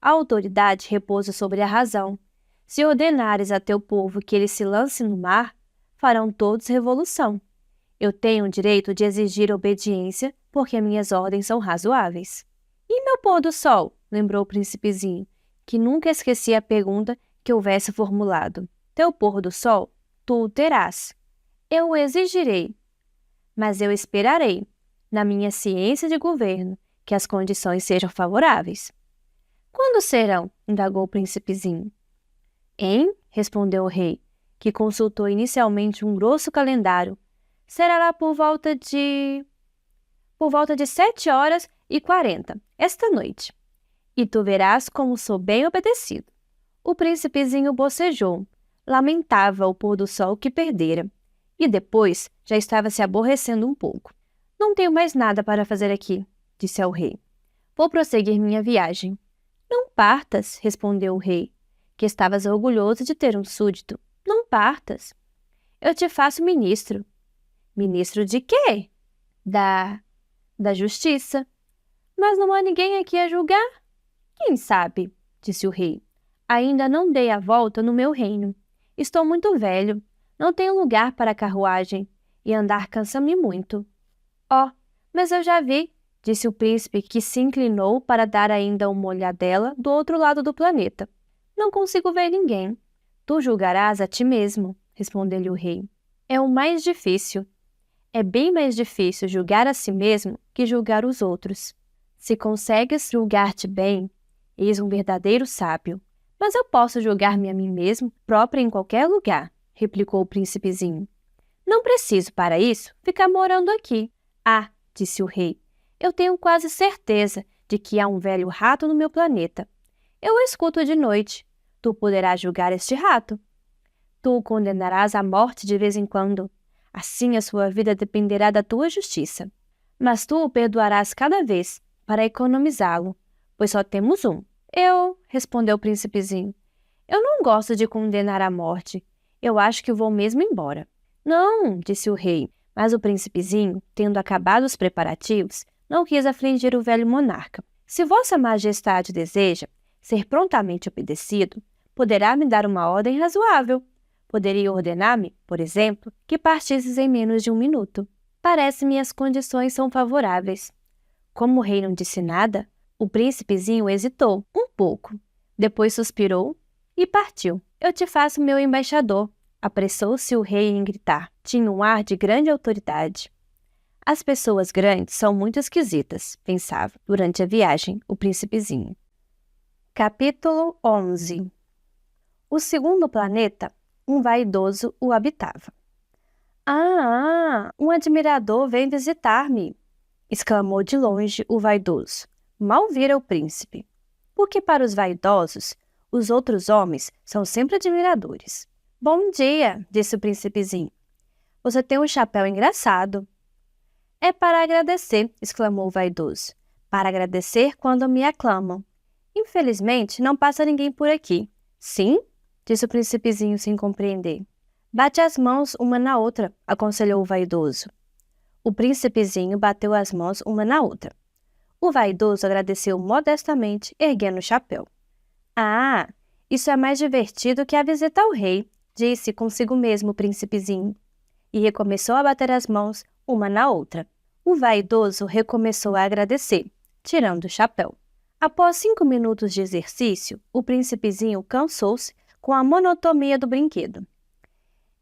A autoridade repousa sobre a razão. Se ordenares a teu povo que ele se lance no mar, farão todos revolução. Eu tenho o direito de exigir obediência, porque minhas ordens são razoáveis. E meu pôr do sol? Lembrou o príncipezinho, que nunca esquecia a pergunta que houvesse formulado. Teu pôr do sol, tu o terás. Eu o exigirei. Mas eu esperarei, na minha ciência de governo, que as condições sejam favoráveis. Quando serão? Indagou o príncipezinho. Hein? Respondeu o rei, que consultou inicialmente um grosso calendário. Será lá por volta de 7h40, esta noite. E tu verás como sou bem obedecido. O príncipezinho bocejou, lamentava o pôr do sol que perdera, e depois já estava se aborrecendo um pouco. Não tenho mais nada para fazer aqui, disse ao rei. Vou prosseguir minha viagem. Não partas, respondeu o rei, que estavas orgulhoso de ter um súdito. Não partas. Eu te faço ministro. Ministro de quê? Da justiça. Mas não há ninguém aqui a julgar? Quem sabe, disse o rei. Ainda não dei a volta no meu reino. Estou muito velho. Não tenho lugar para carruagem, e andar cansa-me muito. Oh, mas eu já vi, disse o príncipe, que se inclinou para dar ainda uma olhadela do outro lado do planeta. Não consigo ver ninguém. Tu julgarás a ti mesmo, respondeu-lhe o rei. É o mais difícil. É bem mais difícil julgar a si mesmo que julgar os outros. Se consegues julgar-te bem, eis um verdadeiro sábio. Mas eu posso julgar-me a mim mesmo, própria em qualquer lugar, replicou o príncipezinho. Não preciso, para isso, ficar morando aqui. Ah, disse o rei, eu tenho quase certeza de que há um velho rato no meu planeta. Eu o escuto de noite. Tu poderás julgar este rato. Tu o condenarás à morte de vez em quando. Assim a sua vida dependerá da tua justiça. Mas tu o perdoarás cada vez, para economizá-lo, pois só temos um. Respondeu o príncipezinho. Eu não gosto de condenar à morte. Eu acho que vou mesmo embora. Não, disse o rei, mas o príncipezinho, tendo acabado os preparativos, não quis afligir o velho monarca. Se vossa majestade deseja ser prontamente obedecido, poderá me dar uma ordem razoável. Poderia ordenar-me, por exemplo, que partisses em menos de 1 minuto. Parece-me as condições são favoráveis. Como o rei não disse nada, o príncipezinho hesitou um pouco. Depois suspirou e partiu. Eu te faço meu embaixador, apressou-se o rei em gritar. Tinha um ar de grande autoridade. As pessoas grandes são muito esquisitas, pensava, durante a viagem, o príncipezinho. Capítulo 11. O segundo planeta, um vaidoso o habitava. Um admirador vem visitar-me, exclamou de longe o vaidoso. Mal vira o príncipe. Porque para os vaidosos, os outros homens são sempre admiradores. Bom dia, disse o príncipezinho. Você tem um chapéu engraçado. É para agradecer, exclamou o vaidoso. Para agradecer quando me aclamam. Infelizmente, não passa ninguém por aqui. Sim? Disse o príncipezinho sem compreender. Bate as mãos uma na outra, aconselhou o vaidoso. O príncipezinho bateu as mãos uma na outra. O vaidoso agradeceu modestamente, erguendo o chapéu. Ah, isso é mais divertido que a visita ao rei, disse consigo mesmo o príncipezinho. E recomeçou a bater as mãos uma na outra. O vaidoso recomeçou a agradecer, tirando o chapéu. Após 5 minutos de exercício, o príncipezinho cansou-se com a monotonia do brinquedo.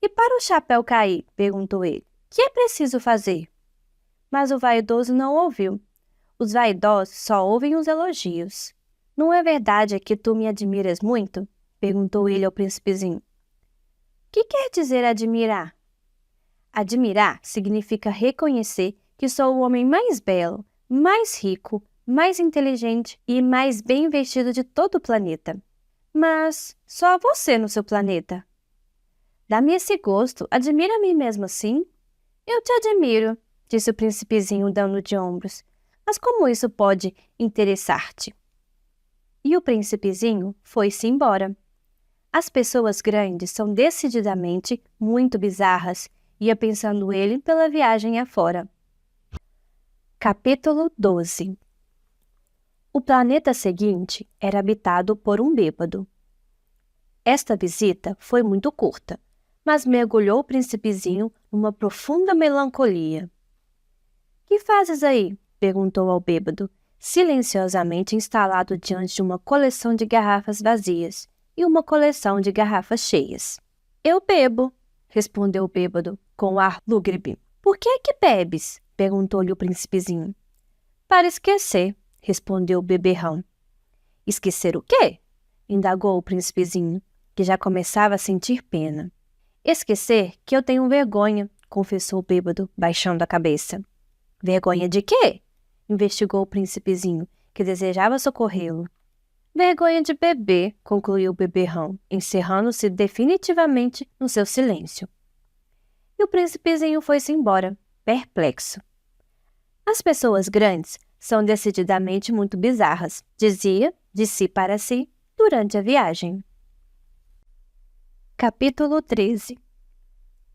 E para o chapéu cair? Perguntou ele. Que é preciso fazer? Mas o vaidoso não ouviu. Os vaidosos só ouvem os elogios. Não é verdade que tu me admiras muito? Perguntou ele ao príncipezinho. Que quer dizer admirar? Admirar significa reconhecer que sou o homem mais belo, mais rico, mais inteligente e mais bem vestido de todo o planeta. Mas só você no seu planeta. Dá-me esse gosto, admira-me mesmo assim? Eu te admiro, disse o príncipezinho dando de ombros. Mas como isso pode interessar-te? E o príncipezinho foi-se embora. As pessoas grandes são decididamente muito bizarras, ia pensando ele pela viagem afora. Capítulo 12. O planeta seguinte era habitado por um bêbado. Esta visita foi muito curta, mas mergulhou o príncipezinho numa profunda melancolia. — Que fazes aí? Perguntou ao bêbado, silenciosamente instalado diante de uma coleção de garrafas vazias e uma coleção de garrafas cheias. — Eu bebo, respondeu o bêbado, com ar lúgubre. — Por que é que bebes? Perguntou-lhe o príncipezinho. — Para esquecer, respondeu o beberrão. — Esquecer o quê? Indagou o príncipezinho, que já começava a sentir pena. — Esquecer que eu tenho vergonha, confessou o bêbado, baixando a cabeça. — Vergonha de quê? Investigou o príncipezinho, que desejava socorrê-lo. — Vergonha de beber, concluiu o beberrão, encerrando-se definitivamente no seu silêncio. E o príncipezinho foi-se embora, perplexo. As pessoas grandes são decididamente muito bizarras, dizia de si para si durante a viagem. Capítulo 13.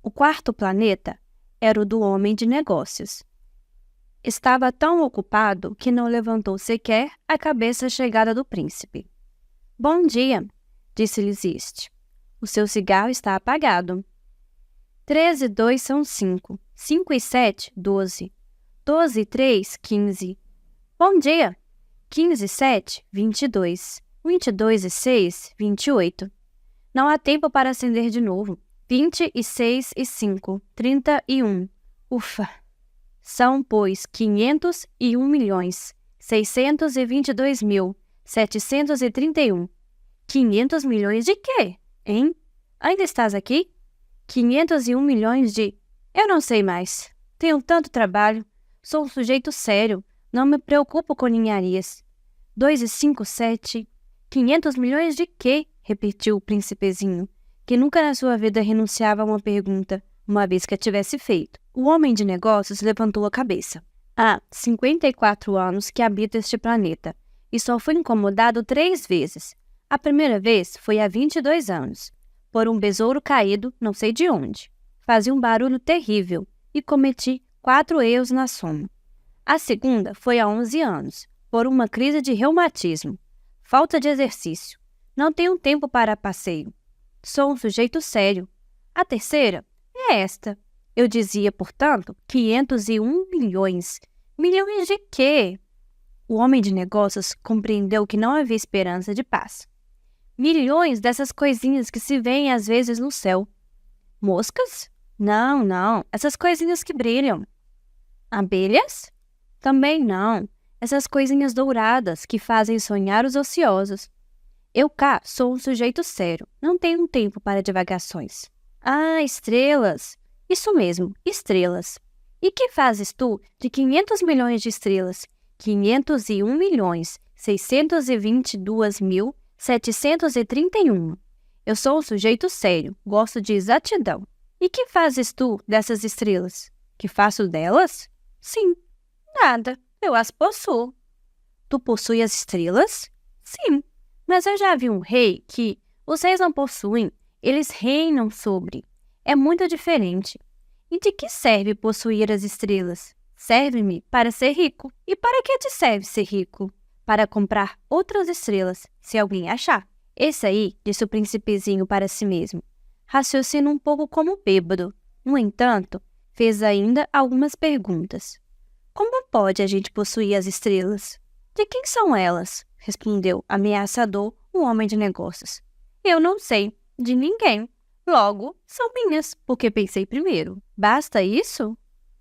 O quarto planeta era o do homem de negócios. Estava tão ocupado que não levantou sequer a cabeça chegada do príncipe. — Bom dia, disse-lhes este. O seu cigarro está apagado. 13 e 2 são 5. 5 e 7, 12. 12 e 3, 15. Bom dia! 15 e 7, 22. 22 e 6, 28. Não há tempo para acender de novo. 20 e 6 e 5, 31. Ufa! São, pois, 501.622.731. 500 milhões de quê, hein? Ainda estás aqui? 501 milhões de... Eu não sei mais. Tenho tanto trabalho. Sou um sujeito sério. Não me preocupo com ninharias. 2 e 5, 7. 500 milhões de quê? Repetiu o príncipezinho, que nunca na sua vida renunciava a uma pergunta, uma vez que a tivesse feito. O homem de negócios levantou a cabeça. Há 54 anos que habita este planeta, e só foi incomodado 3 vezes. A primeira vez foi há 22 anos, por um besouro caído não sei de onde. Fazia um barulho terrível, e cometi 4 erros na soma. A segunda foi há 11 anos, por uma crise de reumatismo. Falta de exercício. Não tenho tempo para passeio. Sou um sujeito sério. A terceira é esta. Eu dizia, portanto, 501 milhões. Milhões de quê? O homem de negócios compreendeu que não havia esperança de paz. Milhões dessas coisinhas que se veem às vezes no céu. Moscas? Não, não. Essas coisinhas que brilham. Abelhas? Também não. Essas coisinhas douradas que fazem sonhar os ociosos. Eu cá sou um sujeito sério. Não tenho tempo para divagações. Ah, estrelas! Isso mesmo, estrelas. E que fazes tu de 500 milhões de estrelas? 501.622.731. Eu sou um sujeito sério, gosto de exatidão. E que fazes tu dessas estrelas? Que faço delas? Sim. Nada, eu as possuo. Tu possui as estrelas? Sim, mas eu já vi um rei que os reis não possuem, eles reinam sobre. É muito diferente. E de que serve possuir as estrelas? Serve-me para ser rico. E para que te serve ser rico? Para comprar outras estrelas, se alguém achar. Esse aí, disse o príncipezinho para si mesmo. Raciocina um pouco como bêbado. No entanto, fez ainda algumas perguntas. Como pode a gente possuir as estrelas? De quem são elas? Respondeu ameaçador o homem de negócios. Eu não sei. De ninguém. Logo, são minhas, porque pensei primeiro. Basta isso?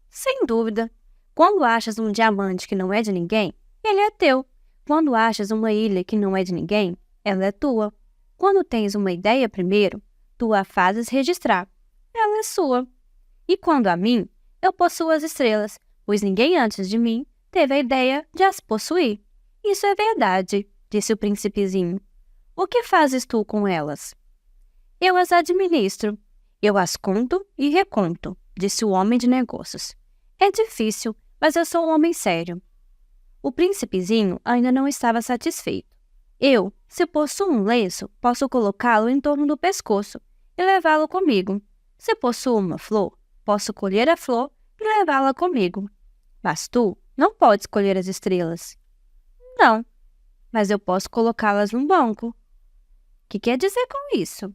Sem dúvida. Quando achas um diamante que não é de ninguém, ele é teu. Quando achas uma ilha que não é de ninguém, ela é tua. Quando tens uma ideia primeiro, tu a fazes registrar. Ela é sua. E quando a mim, eu possuo as estrelas, pois ninguém antes de mim teve a ideia de as possuir. Isso é verdade, disse o príncipezinho. O que fazes tu com elas? Eu as administro. Eu as conto e reconto, disse o homem de negócios. É difícil, mas eu sou um homem sério. O príncipezinho ainda não estava satisfeito. Eu, se possuo um lenço, posso colocá-lo em torno do pescoço e levá-lo comigo. Se possuo uma flor, posso colher a flor e levá-la comigo. Mas tu não podes colher as estrelas. Não, mas eu posso colocá-las num banco. O que quer dizer com isso?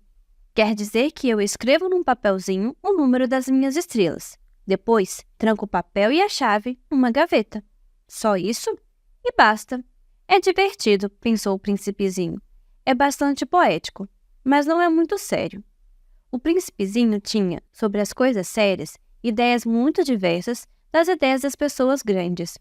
Quer dizer que eu escrevo num papelzinho o número das minhas estrelas. Depois, tranco o papel e a chave numa gaveta. Só isso? E basta. É divertido, pensou o príncipezinho. É bastante poético, mas não é muito sério. O príncipezinho tinha, sobre as coisas sérias, ideias muito diversas das ideias das pessoas grandes.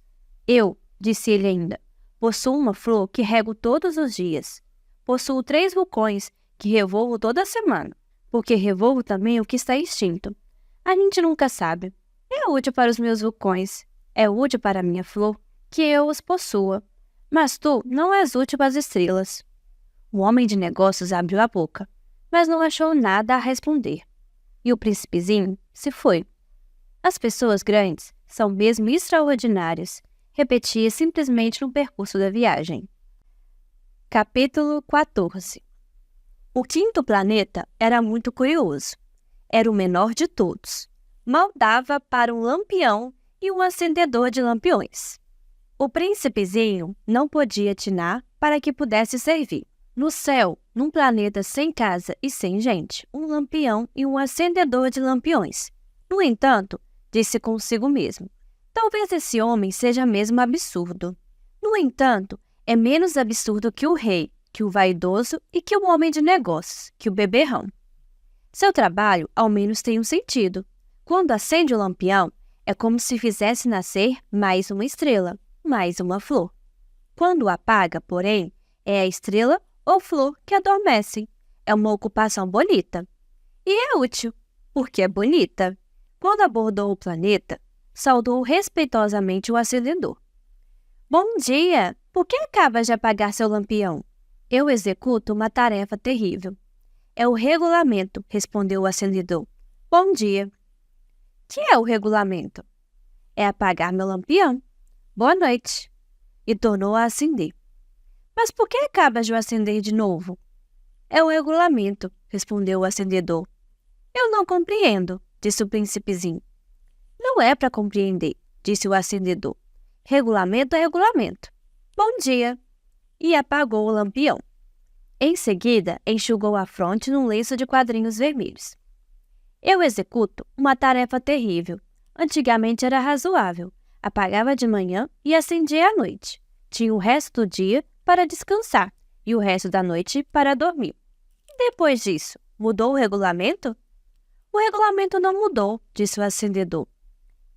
Eu, disse ele ainda, possuo uma flor que rego todos os dias. Possuo 3 vulcões que revolvo toda semana, porque revolvo também o que está extinto. A gente nunca sabe. É útil para os meus vulcões, é útil para a minha flor, que eu os possua. Mas tu não és útil para as estrelas. O homem de negócios abriu a boca, mas não achou nada a responder. E o príncipezinho se foi. As pessoas grandes são mesmo extraordinárias, repetia simplesmente no percurso da viagem. Capítulo 14. O 5º planeta era muito curioso. Era o menor de todos. Mal dava para um lampião e um acendedor de lampiões. O príncipezinho não podia atinar para que pudesse servir. No céu, num planeta sem casa e sem gente, um lampião e um acendedor de lampiões. No entanto, disse consigo mesmo, talvez esse homem seja mesmo absurdo. No entanto, é menos absurdo que o rei, que o vaidoso e que o homem de negócios, que o beberrão. Seu trabalho, ao menos, tem um sentido. Quando acende o lampião, é como se fizesse nascer mais uma estrela, mais uma flor. Quando apaga, porém, é a estrela ou flor que adormecem. É uma ocupação bonita. E é útil, porque é bonita. Quando abordou o planeta, saudou respeitosamente o acendedor. Bom dia! Por que acabas de apagar seu lampião? Eu executo uma tarefa terrível. É o regulamento, respondeu o acendedor. Bom dia. Que é o regulamento? É apagar meu lampião. Boa noite. E tornou a acender. Mas por que acabas de o acender de novo? É o regulamento, respondeu o acendedor. Eu não compreendo, disse o príncipezinho. Não é para compreender, disse o acendedor. Regulamento é regulamento. Bom dia. E apagou o lampião. Em seguida, enxugou a fronte num lenço de quadrinhos vermelhos. Eu executo uma tarefa terrível. Antigamente era razoável. Apagava de manhã e acendia à noite. Tinha o resto do dia para descansar e o resto da noite para dormir. Depois disso, mudou o regulamento? O regulamento não mudou, disse o acendedor.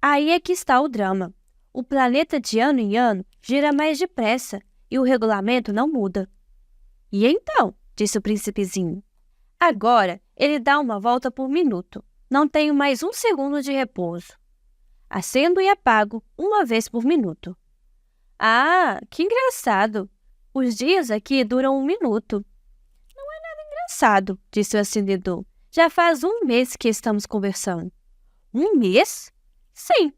Aí é que está o drama. O planeta de ano em ano gira mais depressa e o regulamento não muda. E então? Disse o príncipezinho. Agora ele dá uma volta por minuto. Não tenho mais 1 segundo de repouso. Acendo e apago 1 vez por minuto. Ah, que engraçado! Os dias aqui duram 1 minuto. Não é nada engraçado, disse o acendedor. Já faz 1 mês que estamos conversando. 1 mês? Sim,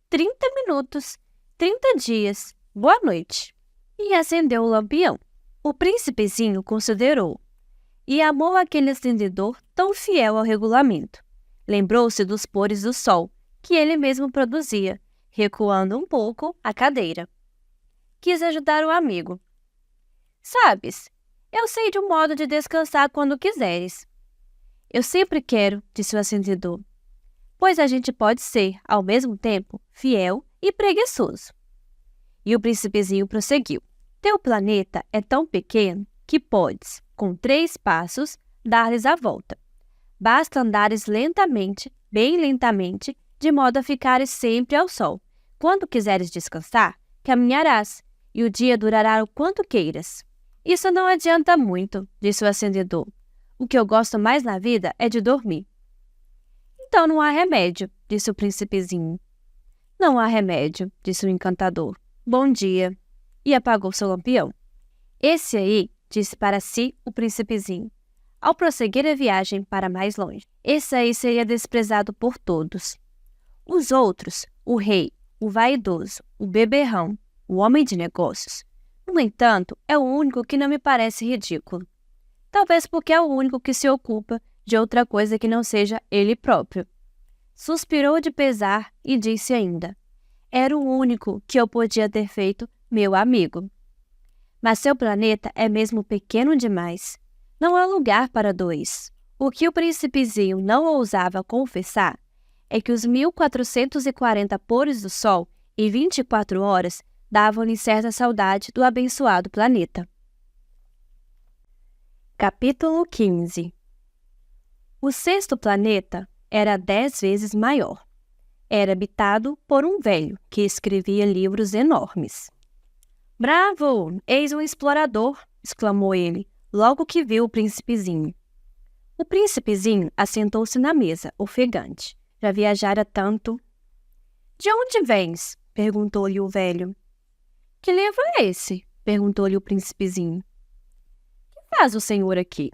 30 minutos, 30 dias. Boa noite. E acendeu o lampião. O príncipezinho considerou e amou aquele acendedor tão fiel ao regulamento. Lembrou-se dos pores do sol, que ele mesmo produzia, recuando um pouco a cadeira. Quis ajudar o amigo. Sabes, eu sei de um modo de descansar quando quiseres. Eu sempre quero, disse o acendedor, pois a gente pode ser, ao mesmo tempo, fiel e preguiçoso. E o príncipezinho prosseguiu. Teu planeta é tão pequeno que podes, com 3 passos, dar-lhes a volta. Basta andares lentamente, bem lentamente, de modo a ficares sempre ao sol. Quando quiseres descansar, caminharás, e o dia durará o quanto queiras. Isso não adianta muito, disse o acendedor. O que eu gosto mais na vida é de dormir. Então não há remédio, disse o príncipezinho. Não há remédio, disse o encantador. Bom dia. E apagou seu lampião. Esse aí, disse para si o príncipezinho, ao prosseguir a viagem para mais longe. Esse aí seria desprezado por todos. Os outros, o rei, o vaidoso, o beberrão, o homem de negócios. No entanto, é o único que não me parece ridículo. Talvez porque é o único que se ocupa de outra coisa que não seja ele próprio. Suspirou de pesar e disse ainda: era o único que eu podia ter feito meu amigo. Mas seu planeta é mesmo pequeno demais. Não há lugar para dois. O que o príncipezinho não ousava confessar é que os 1440 pôres do sol em 24 horas davam-lhe certa saudade do abençoado planeta. Capítulo 15. O sexto planeta era 10 vezes maior. Era habitado por um velho que escrevia livros enormes. Bravo! Eis um explorador! Exclamou ele, logo que viu o príncipezinho. O príncipezinho assentou-se na mesa, ofegante. Já viajara tanto. De onde vens? Perguntou-lhe o velho. Que livro é esse? Perguntou-lhe o príncipezinho. Que faz o senhor aqui?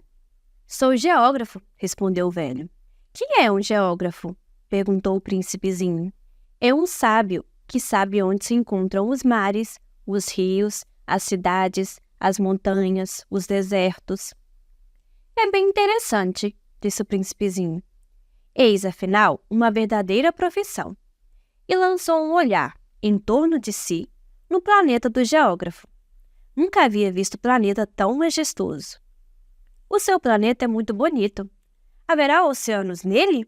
Sou geógrafo, respondeu o velho. Quem é um geógrafo? Perguntou o príncipezinho. É um sábio que sabe onde se encontram os mares, os rios, as cidades, as montanhas, os desertos. É bem interessante, disse o príncipezinho. Eis, afinal, uma verdadeira profissão. E lançou um olhar em torno de si no planeta do geógrafo. Nunca havia visto planeta tão majestoso. O seu planeta é muito bonito. Haverá oceanos nele?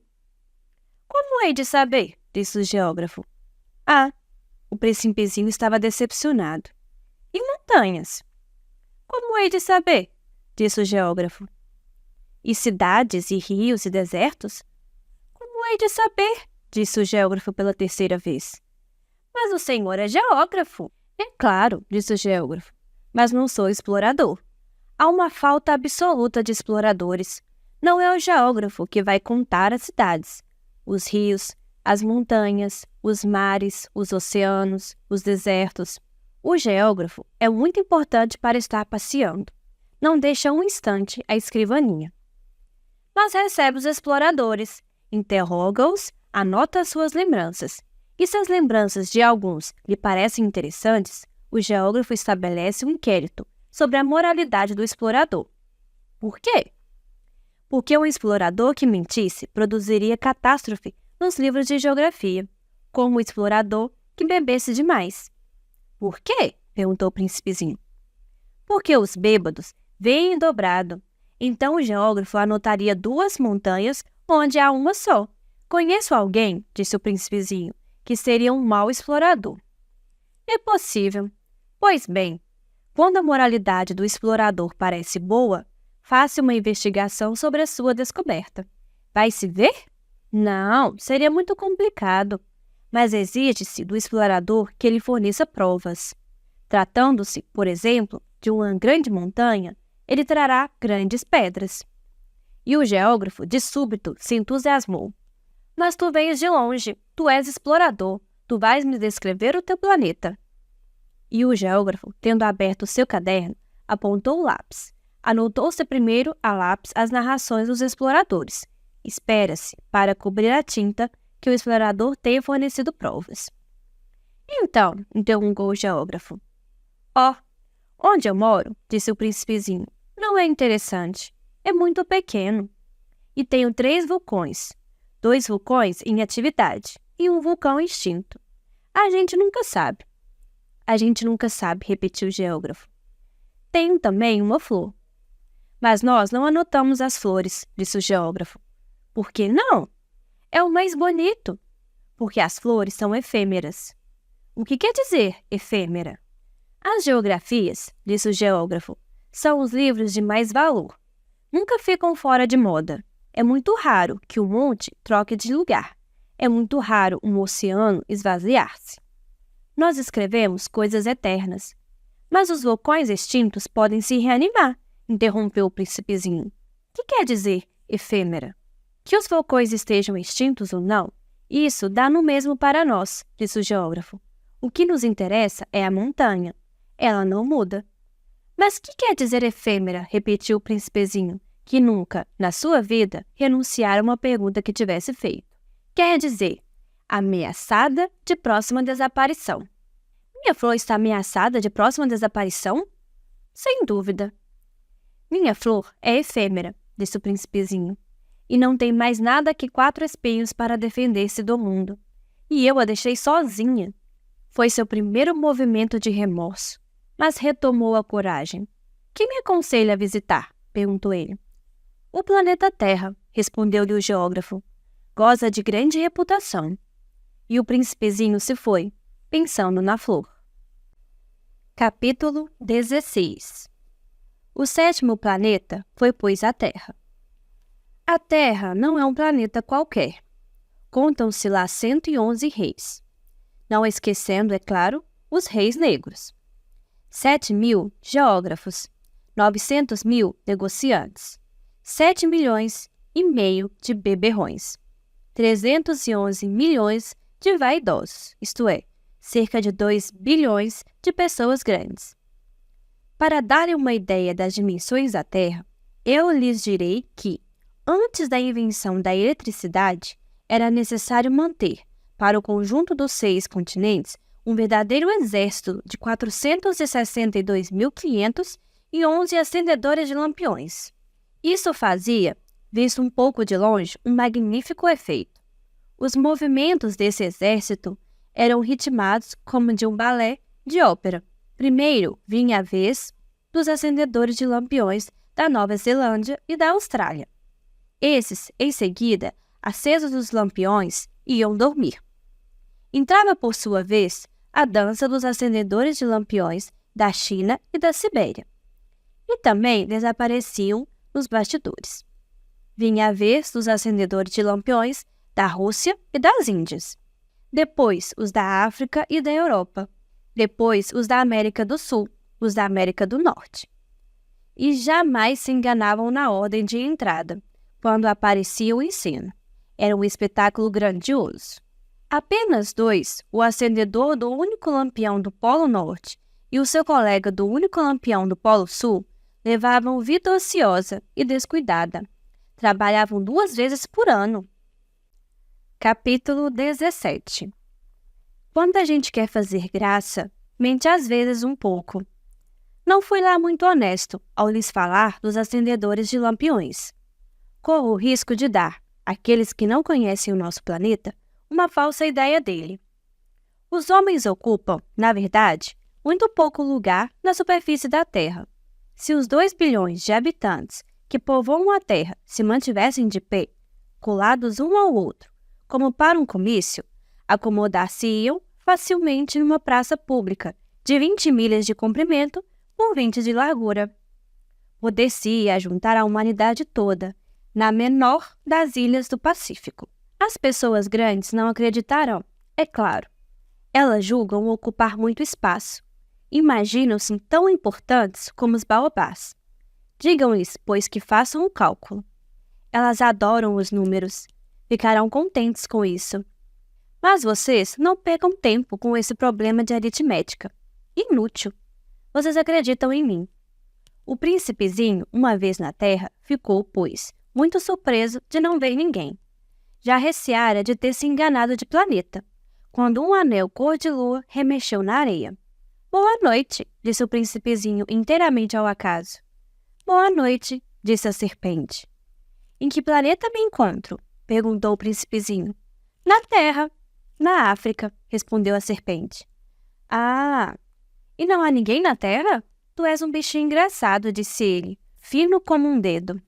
Como hei de saber? Disse o geógrafo. Ah, o príncipezinho estava decepcionado. E montanhas? Como hei de saber? Disse o geógrafo. E cidades, e rios, e desertos? Como hei de saber? Disse o geógrafo pela terceira vez. Mas o senhor é geógrafo. É claro, disse o geógrafo, mas não sou explorador. Há uma falta absoluta de exploradores. Não é o geógrafo que vai contar as cidades, os rios, as montanhas, os mares, os oceanos, os desertos. O geógrafo é muito importante para estar passeando. Não deixa um instante a escrivaninha. Mas recebe os exploradores, interroga-os, anota as suas lembranças. E se as lembranças de alguns lhe parecem interessantes, o geógrafo estabelece um inquérito sobre a moralidade do explorador. Por quê? Porque um explorador que mentisse produziria catástrofe nos livros de geografia, como o explorador que bebesse demais. Por quê? Perguntou o príncipezinho. Porque os bêbados veem dobrado. Então o geógrafo anotaria 2 montanhas onde há uma só. Conheço alguém, disse o príncipezinho, que seria um mau explorador. É possível. Pois bem, quando a moralidade do explorador parece boa, faça uma investigação sobre a sua descoberta. Vai se ver? Não, seria muito complicado. Mas exige-se do explorador que ele forneça provas. Tratando-se, por exemplo, de uma grande montanha, ele trará grandes pedras. E o geógrafo, de súbito, se entusiasmou. Mas tu vens de longe, tu és explorador, tu vais me descrever o teu planeta. E o geógrafo, tendo aberto seu caderno, apontou o lápis. Anotou-se primeiro a lápis as narrações dos exploradores. Espera-se, para cobrir a tinta, que o explorador tenha fornecido provas. Então, interrogou o geógrafo. Onde eu moro, disse o príncipezinho, não é interessante. É muito pequeno. E tenho 3 vulcões. 2 vulcões em atividade e um vulcão extinto. A gente nunca sabe. A gente nunca sabe, repetiu o geógrafo. Tenho também uma flor. Mas nós não anotamos as flores, disse o geógrafo. Por que não? É o mais bonito. Porque as flores são efêmeras. O que quer dizer efêmera? As geografias, disse o geógrafo, são os livros de mais valor. Nunca ficam fora de moda. É muito raro que o monte troque de lugar. É muito raro um oceano esvaziar-se. Nós escrevemos coisas eternas. Mas os vulcões extintos podem se reanimar, interrompeu o príncipezinho. Que quer dizer efêmera? Que os vulcões estejam extintos ou não, Isso dá no mesmo para nós, disse o geógrafo. O que nos interessa é a montanha. Ela não muda. Mas que quer dizer efêmera? Repetiu o príncipezinho, que nunca, na sua vida, renunciara a uma pergunta que tivesse feito. Quer dizer, ameaçada de próxima desaparição. Minha flor está ameaçada de próxima desaparição? Sem dúvida. Minha flor é efêmera, disse o príncipezinho, e não tem mais nada que 4 espinhos para defender-se do mundo. E eu a deixei sozinha. Foi seu primeiro movimento de remorso, mas retomou a coragem. Que me aconselha a visitar? Perguntou ele. O planeta Terra, respondeu-lhe o geógrafo. Goza de grande reputação. E o príncipezinho se foi, pensando na flor. Capítulo 16. O 7º planeta foi, pois, a Terra. A Terra não é um planeta qualquer. Contam-se lá 111 reis. Não esquecendo, é claro, os reis negros. 7.000 geógrafos, 900.000 negociantes, 7 milhões e meio de beberrões, 311 milhões de vaidosos, isto é, cerca de 2 bilhões de pessoas grandes. Para darem uma ideia das dimensões da Terra, eu lhes direi que, antes da invenção da eletricidade, era necessário manter, para o conjunto dos 6 continentes, um verdadeiro exército de 462.511 acendedores de lampiões. Isso fazia, visto um pouco de longe, um magnífico efeito. Os movimentos desse exército eram ritmados como de um balé de ópera. Primeiro vinha a vez dos acendedores de lampiões da Nova Zelândia e da Austrália. Esses, em seguida, acesos os lampiões, iam dormir. Entrava, por sua vez, a dança dos acendedores de lampiões da China e da Sibéria. E também desapareciam nos bastidores. Vinha a vez dos acendedores de lampiões da Rússia e das Índias. Depois, os da África e da Europa. Depois, os da América do Sul, os da América do Norte. E jamais se enganavam na ordem de entrada, quando apareciam em cena. Era um espetáculo grandioso. Apenas 2, o acendedor do único lampião do Polo Norte e o seu colega do único lampião do Polo Sul, levavam vida ociosa e descuidada. Trabalhavam 2 vezes por ano. Capítulo 17. Quando a gente quer fazer graça, mente às vezes um pouco. Não fui lá muito honesto ao lhes falar dos acendedores de lampiões. Corro o risco de dar, àqueles que não conhecem o nosso planeta, uma falsa ideia dele. Os homens ocupam, na verdade, muito pouco lugar na superfície da Terra. Se os 2 bilhões de habitantes que povoam a Terra se mantivessem de pé, colados um ao outro, como para um comício, acomodar-se-iam facilmente numa praça pública de 20 milhas de comprimento por 20 de largura. Poder-se-ia juntar a humanidade toda, na menor das ilhas do Pacífico. As pessoas grandes não acreditarão, é claro. Elas julgam ocupar muito espaço. Imaginam-se tão importantes como os baobás. Digam-lhes, pois, que façam o cálculo. Elas adoram os números. Ficarão contentes com isso. Mas vocês não percam tempo com esse problema de aritmética. Inútil. Vocês acreditam em mim. O príncipezinho, uma vez na Terra, ficou, pois, muito surpreso de não ver ninguém. Já receara de ter se enganado de planeta, quando um anel cor de lua remexeu na areia. Boa noite, disse o príncipezinho inteiramente ao acaso. Boa noite, disse a serpente. Em que planeta me encontro? Perguntou o príncipezinho. Na Terra. Na África, respondeu a serpente. Ah, e não há ninguém na Terra? Tu és um bichinho engraçado, disse ele, fino como um dedo.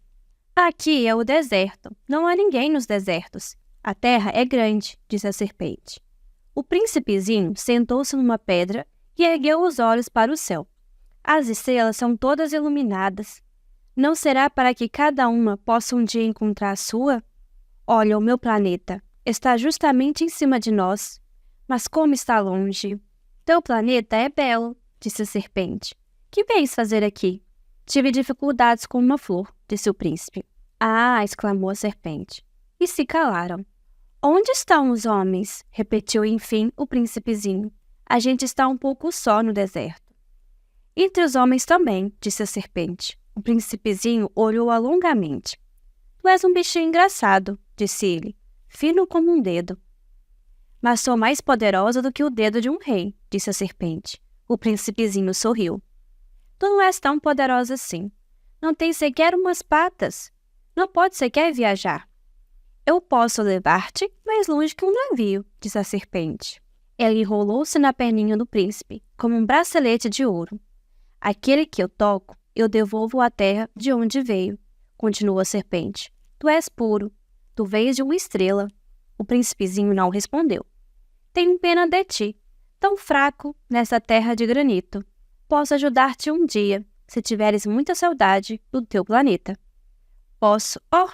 Aqui é o deserto. Não há ninguém nos desertos. A terra é grande, disse a serpente. O príncipezinho sentou-se numa pedra e ergueu os olhos para o céu. As estrelas são todas iluminadas. Não será para que cada uma possa um dia encontrar a sua? Olha, o meu planeta está justamente em cima de nós. Mas como está longe? Teu planeta é belo, disse a serpente. Que vens fazer aqui? Tive dificuldades com uma flor, disse o príncipe. Ah, exclamou a serpente. E se calaram. Onde estão os homens? Repetiu enfim o príncipezinho. A gente está um pouco só no deserto. Entre os homens também, disse a serpente. O príncipezinho olhou-a longamente. Tu és um bichinho engraçado, disse ele, fino como um dedo. Mas sou mais poderosa do que o dedo de um rei, disse a serpente. O príncipezinho sorriu. Tu não és tão poderosa assim. Não tens sequer umas patas. Não podes sequer viajar. Eu posso levar-te mais longe que um navio, disse a serpente. Ela enrolou-se na perninha do príncipe, como um bracelete de ouro. Aquele que eu toco, eu devolvo à terra de onde veio, continuou a serpente. Tu és puro. Tu vens de uma estrela. O príncipezinho não respondeu. Tenho pena de ti, tão fraco nessa terra de granito. Posso ajudar-te um dia, se tiveres muita saudade do teu planeta. Posso? Oh,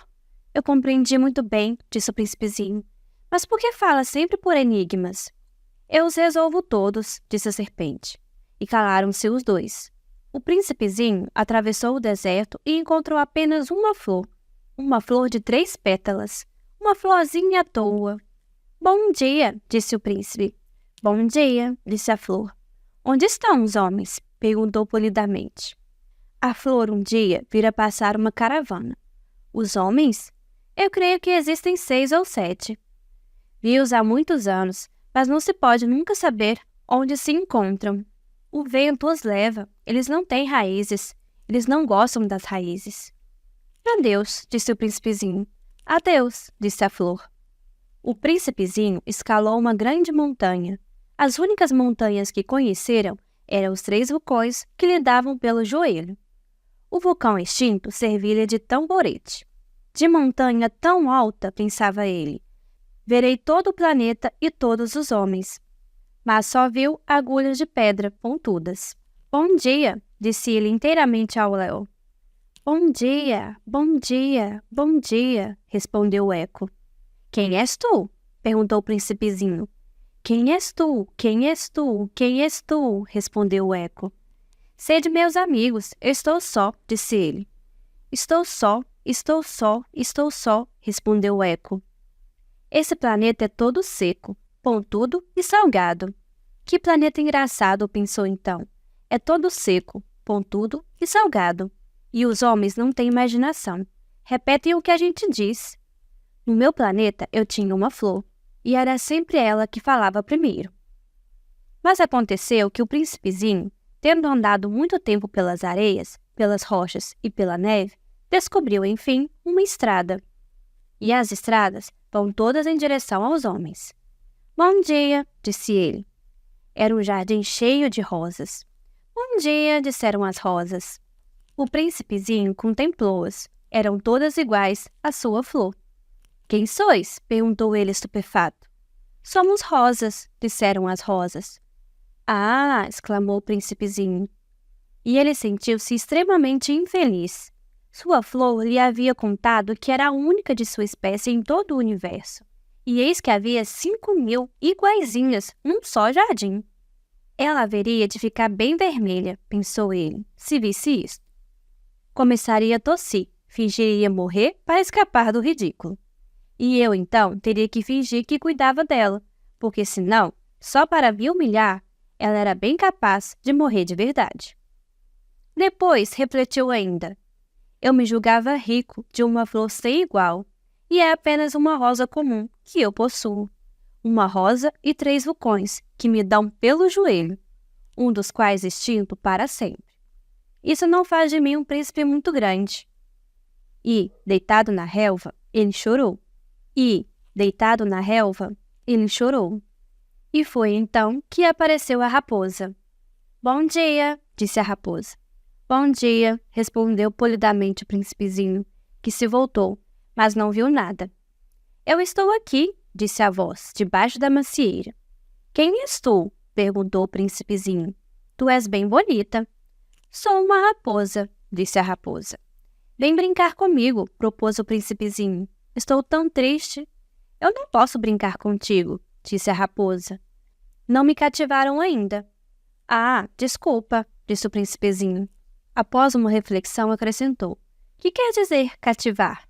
eu compreendi muito bem, disse o príncipezinho. Mas por que fala sempre por enigmas? Eu os resolvo todos, disse a serpente. E calaram-se os dois. O príncipezinho atravessou o deserto e encontrou apenas uma flor de 3 pétalas, uma florzinha à toa. Bom dia, disse o príncipe. Bom dia, disse a flor. Onde estão os homens? Perguntou polidamente. A flor um dia vira passar uma caravana. Os homens? Eu creio que existem 6 ou 7. Vi-os há muitos anos, mas não se pode nunca saber onde se encontram. O vento os leva, eles não têm raízes, eles não gostam das raízes. Adeus, disse o príncipezinho. Adeus, disse a flor. O príncipezinho escalou uma grande montanha. As únicas montanhas que conheceram eram os 3 vulcões que lhe davam pelo joelho. O vulcão extinto servia-lhe de tamborete. De montanha tão alta, pensava ele, verei todo o planeta e todos os homens. Mas só viu agulhas de pedra pontudas. Bom dia, disse ele inteiramente ao léu. Bom dia, bom dia, bom dia, respondeu o eco. Quem és tu? Perguntou o príncipezinho. Quem és tu? Quem és tu? Quem és tu? Respondeu o eco. Sede meus amigos, estou só, disse ele. Estou só, estou só, estou só, respondeu o eco. Esse planeta é todo seco, pontudo e salgado. Que planeta engraçado, pensou então. É todo seco, pontudo e salgado. E os homens não têm imaginação. Repetem o que a gente diz. No meu planeta eu tinha uma flor, e era sempre ela que falava primeiro. Mas aconteceu que o príncipezinho, tendo andado muito tempo pelas areias, pelas rochas e pela neve, descobriu, enfim, uma estrada. E as estradas vão todas em direção aos homens. Bom dia, disse ele. Era um jardim cheio de rosas. Bom dia, disseram as rosas. O príncipezinho contemplou-as. Eram todas iguais à sua flor. Quem sois? Perguntou ele estupefato. Somos rosas, disseram as rosas. Ah! Exclamou o príncipezinho. E ele sentiu-se extremamente infeliz. Sua flor lhe havia contado que era a única de sua espécie em todo o universo. E eis que havia 5.000 iguaizinhas num só jardim. Ela haveria de ficar bem vermelha, pensou ele, se visse isto. Começaria a tossir, fingiria morrer para escapar do ridículo. E eu, então, teria que fingir que cuidava dela, porque senão, só para me humilhar, ela era bem capaz de morrer de verdade. Depois, refletiu ainda. Eu me julgava rico de uma flor sem igual, e é apenas uma rosa comum que eu possuo. Uma rosa e 3 vulcões que me dão pelo joelho, um dos quais extinto para sempre. Isso não faz de mim um príncipe muito grande. E, deitado na relva, ele chorou. E foi então que apareceu a raposa. Bom dia, disse a raposa. Bom dia, respondeu polidamente o príncipezinho, que se voltou, mas não viu nada. Eu estou aqui, disse a voz, debaixo da macieira. Quem és tu? Perguntou o príncipezinho. Tu és bem bonita. Sou uma raposa, disse a raposa. Vem brincar comigo, propôs o príncipezinho. Estou tão triste. Eu não posso brincar contigo, disse a raposa. Não me cativaram ainda. Ah, desculpa, disse o príncipezinho. Após uma reflexão, acrescentou. Que quer dizer cativar?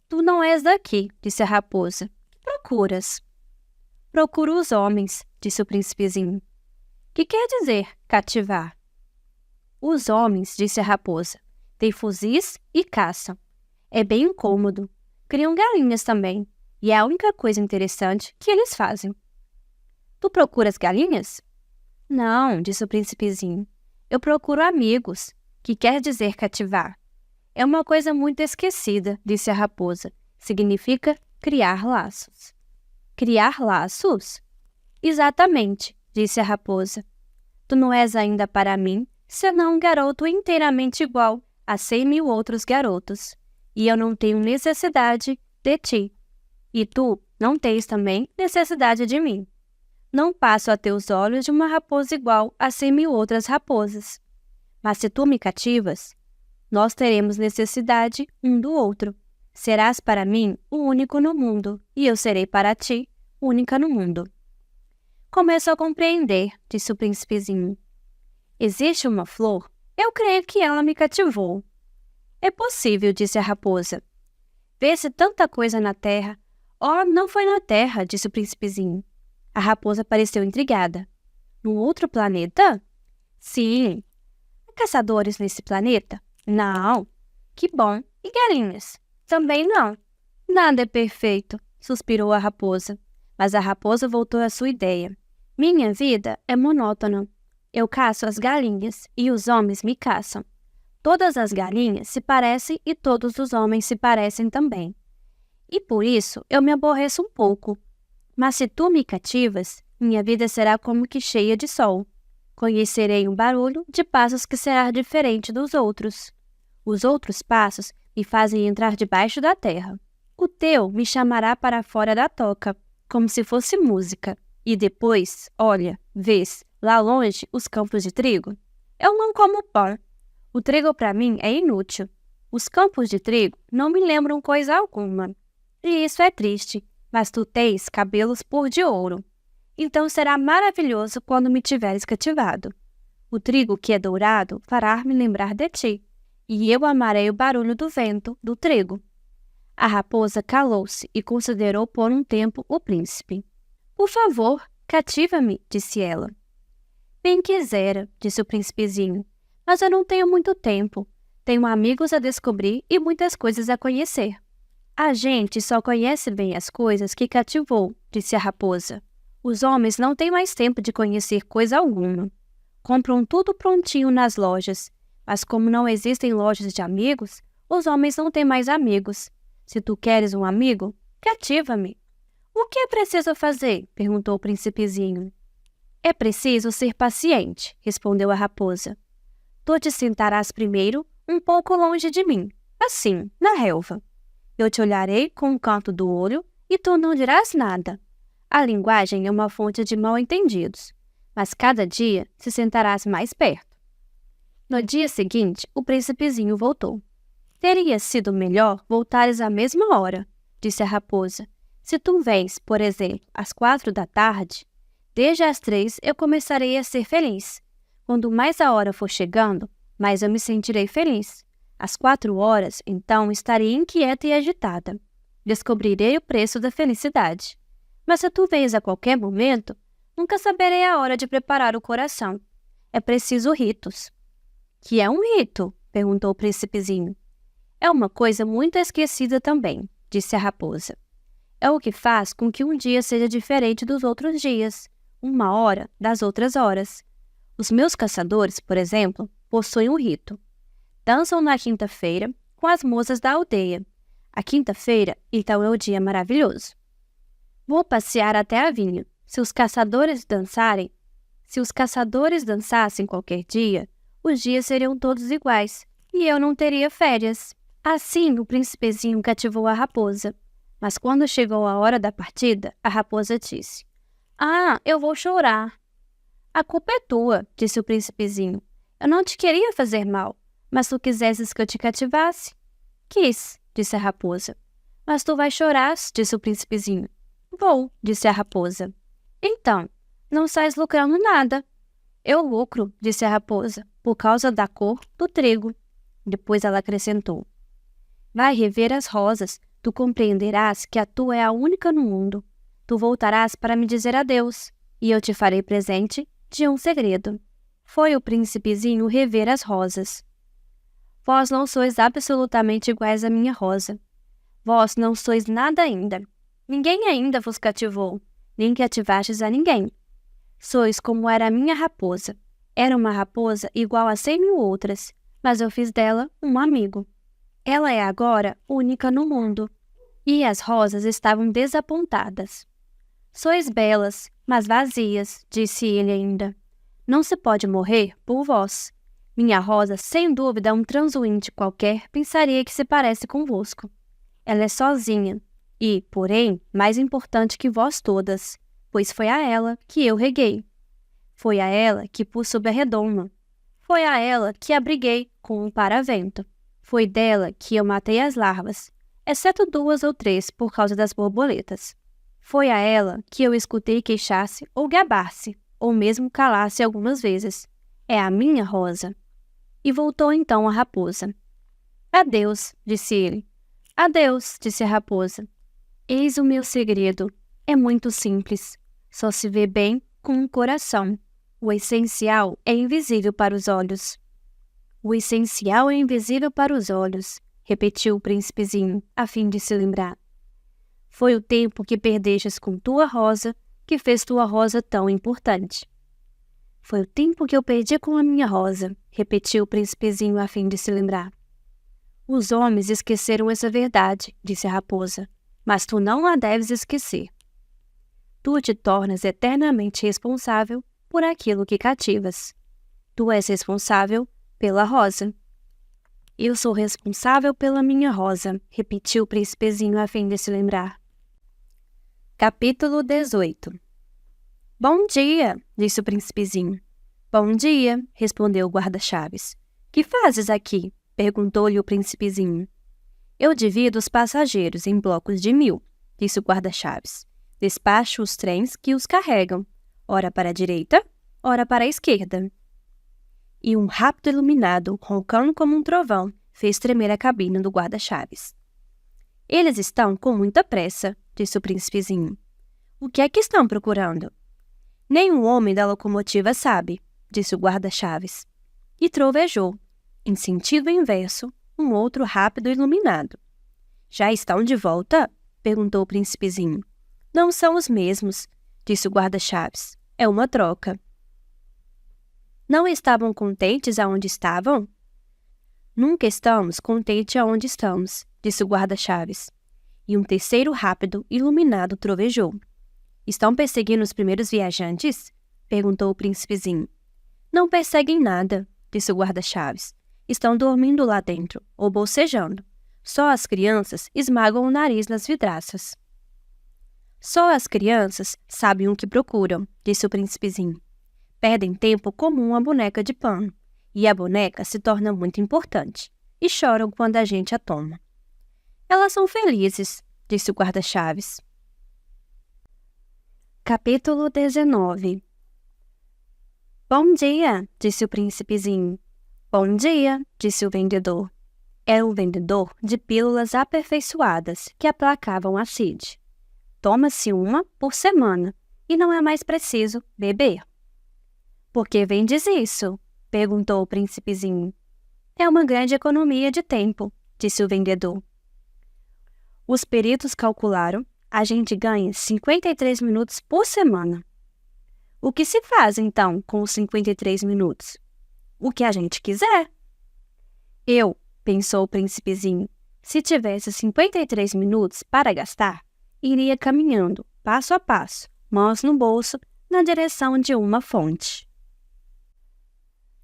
Tu não és daqui, disse a raposa. Que procuras? Procuro os homens, disse o príncipezinho. Que quer dizer cativar? Os homens, disse a raposa, têm fuzis e caçam. É bem incômodo. Criam galinhas também, e é a única coisa interessante que eles fazem. Tu procuras galinhas? Não, disse o príncipezinho. Eu procuro amigos, que quer dizer cativar. É uma coisa muito esquecida, disse a raposa. Significa criar laços. Criar laços? Exatamente, disse a raposa. Tu não és ainda para mim, senão um garoto inteiramente igual a 100.000 outros garotos. E eu não tenho necessidade de ti. E tu não tens também necessidade de mim. Não passo a teus olhos de uma raposa igual a 100.000 outras raposas. Mas se tu me cativas, nós teremos necessidade um do outro. Serás para mim o único no mundo, e eu serei para ti única no mundo. Começo a compreender, disse o príncipezinho. Existe uma flor? Eu creio que ela me cativou. É possível, disse a raposa. Vê-se tanta coisa na terra. Oh, não foi na terra, disse o príncipezinho. A raposa pareceu intrigada. Num outro planeta? Sim. Há caçadores nesse planeta? Não. Que bom. E galinhas? Também não. Nada é perfeito, suspirou a raposa. Mas a raposa voltou à sua ideia. Minha vida é monótona. Eu caço as galinhas e os homens me caçam. Todas as galinhas se parecem e todos os homens se parecem também. E por isso eu me aborreço um pouco. Mas se tu me cativas, minha vida será como que cheia de sol. Conhecerei um barulho de passos que será diferente dos outros. Os outros passos me fazem entrar debaixo da terra. O teu me chamará para fora da toca, como se fosse música. E depois, olha, vês, lá longe, os campos de trigo? Eu não como pão. O trigo para mim é inútil. Os campos de trigo não me lembram coisa alguma. E isso é triste. Mas tu tens cabelos por de ouro. Então será maravilhoso quando me tiveres cativado. O trigo que é dourado fará-me lembrar de ti, e eu amarei o barulho do vento do trigo. A raposa calou-se e considerou por um tempo o príncipe. Por favor, cativa-me, disse ela. Bem quisera, disse o príncipezinho, mas eu não tenho muito tempo. Tenho amigos a descobrir e muitas coisas a conhecer. A gente só conhece bem as coisas que cativou, disse a raposa. Os homens não têm mais tempo de conhecer coisa alguma. Compram tudo prontinho nas lojas, mas como não existem lojas de amigos, os homens não têm mais amigos. Se tu queres um amigo, cativa-me. O que é preciso fazer? Perguntou o príncipezinho. É preciso ser paciente, respondeu a raposa. Tu te sentarás primeiro um pouco longe de mim, assim, na relva. Eu te olharei com o canto do olho e tu não dirás nada. A linguagem é uma fonte de mal-entendidos, mas cada dia se sentarás mais perto. No dia seguinte, o príncipezinho voltou. Teria sido melhor voltares à mesma hora, disse a raposa. Se tu vens, por exemplo, às 4 da tarde, desde as 3 eu começarei a ser feliz. Quando mais a hora for chegando, mais eu me sentirei feliz. Às 4 horas, então, estarei inquieta e agitada. Descobrirei o preço da felicidade. Mas se tu vens a qualquer momento, nunca saberei a hora de preparar o coração. É preciso ritos. Que é um rito? Perguntou o príncipezinho. É uma coisa muito esquecida também, disse a raposa. É o que faz com que um dia seja diferente dos outros dias, uma hora das outras horas. Os meus caçadores, por exemplo, possuem um rito. Dançam na quinta-feira com as moças da aldeia. A quinta-feira, então, é o dia maravilhoso. Vou passear até a vinha. Se os caçadores dançassem qualquer dia, os dias seriam todos iguais, e eu não teria férias. Assim, o príncipezinho cativou a raposa. Mas quando chegou a hora da partida, a raposa disse: Ah, eu vou chorar. A culpa é tua, disse o príncipezinho. Eu não te queria fazer mal. Mas tu quisesses que eu te cativasse? Quis, disse a raposa. Mas tu vais chorar, disse o príncipezinho. Vou, disse a raposa. Então, não sais lucrando nada. Eu lucro, disse a raposa, por causa da cor do trigo. Depois ela acrescentou. Vai rever as rosas, Tu compreenderás que a tua é a única no mundo. Tu voltarás para me dizer adeus, e eu te farei presente de um segredo. Foi o príncipezinho rever as rosas. Vós não sois absolutamente iguais à minha rosa. Vós não sois nada ainda. Ninguém ainda vos cativou, nem cativastes a ninguém. Sois como era a minha raposa. Era uma raposa igual a 100.000 outras, mas eu fiz dela um amigo. Ela é agora única no mundo. E as rosas estavam desapontadas. Sois belas, mas vazias, disse ele ainda. Não se pode morrer por vós. Minha rosa, sem dúvida, um transuinte qualquer pensaria que se parece convosco. Ela é sozinha e, porém, mais importante que vós todas, pois foi a ela que eu reguei. Foi a ela que pus sob a redoma. Foi a ela que abriguei com um paravento. Foi dela que eu matei as larvas, exceto 2 ou 3 por causa das borboletas. Foi a ela que eu escutei queixar-se ou gabar-se, ou mesmo calar-se algumas vezes. É a minha rosa. E voltou então a raposa. Adeus, disse ele. Adeus, disse a raposa. Eis o meu segredo. É muito simples. Só se vê bem com o coração. O essencial é invisível para os olhos. O essencial é invisível para os olhos, repetiu o príncipezinho, a fim de se lembrar. Foi o tempo que perdestes com tua rosa que fez tua rosa tão importante. Foi o tempo que eu perdi com a minha rosa, repetiu o príncipezinho a fim de se lembrar. Os homens esqueceram essa verdade, disse a raposa, mas tu não a deves esquecer. Tu te tornas eternamente responsável por aquilo que cativas. Tu és responsável pela rosa. Eu sou responsável pela minha rosa, repetiu o príncipezinho a fim de se lembrar. Capítulo 18. Bom dia, disse o príncipezinho. Bom dia, respondeu o guarda-chaves. Que fazes aqui? Perguntou-lhe o príncipezinho. Eu divido os passageiros em blocos de 1.000, disse o guarda-chaves. Despacho os trens que os carregam, ora para a direita, ora para a esquerda. E um rápido iluminado, roncando como um trovão, fez tremer a cabine do guarda-chaves. Eles estão com muita pressa, disse o príncipezinho. O que é que estão procurando? Nenhum homem da locomotiva sabe, disse o guarda-chaves. E trovejou, em sentido inverso, um outro rápido iluminado. Já estão de volta? Perguntou o príncipezinho. Não são os mesmos, disse o guarda-chaves. É uma troca. Não estavam contentes aonde estavam? Nunca estamos contentes aonde estamos, disse o guarda-chaves. E um terceiro rápido, iluminado, trovejou. Estão perseguindo os primeiros viajantes? Perguntou o príncipezinho. Não perseguem nada, disse o guarda-chaves. Estão dormindo lá dentro, ou bocejando. Só as crianças esmagam o nariz nas vidraças. Só as crianças sabem o que procuram, disse o príncipezinho. Perdem tempo como uma boneca de pano, e a boneca se torna muito importante, e choram quando a gente a toma. Elas são felizes, disse o guarda-chaves. Capítulo 19. Bom dia, disse o príncipezinho. Bom dia, disse o vendedor. Era um vendedor de pílulas aperfeiçoadas que aplacavam a sede. Toma-se uma por semana, e não é mais preciso beber. Por que vendes isso? Perguntou o príncipezinho. É uma grande economia de tempo, disse o vendedor. Os peritos calcularam, a gente ganha 53 minutos por semana. O que se faz, então, com os 53 minutos? O que a gente quiser. Eu, pensou o príncipezinho, se tivesse 53 minutos para gastar, iria caminhando, passo a passo, mãos no bolso, na direção de uma fonte.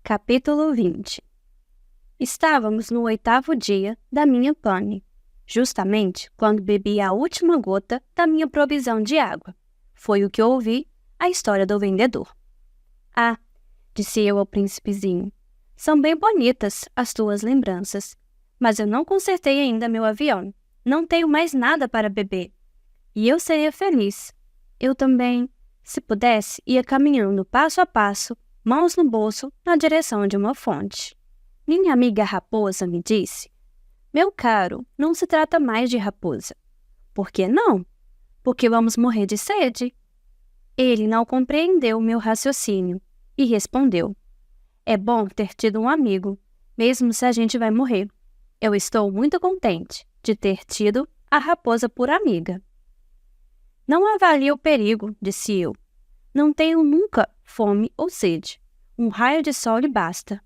Capítulo 20. Estávamos no 8º dia da minha pane, justamente quando bebi a última gota da minha provisão de água. Foi o que ouvi, a história do vendedor. Ah, disse eu ao príncipezinho, são bem bonitas as tuas lembranças, mas eu não consertei ainda meu avião. Não tenho mais nada para beber. E eu seria feliz. Eu também, se pudesse, ia caminhando passo a passo, mãos no bolso, na direção de uma fonte. Minha amiga raposa me disse, Meu caro, não se trata mais de raposa. Por que não? Porque vamos morrer de sede. Ele não compreendeu meu raciocínio e respondeu: é bom ter tido um amigo, mesmo se a gente vai morrer. Eu estou muito contente de ter tido a raposa por amiga. Não avalie o perigo, disse eu. Não tenho nunca fome ou sede. Um raio de sol lhe basta.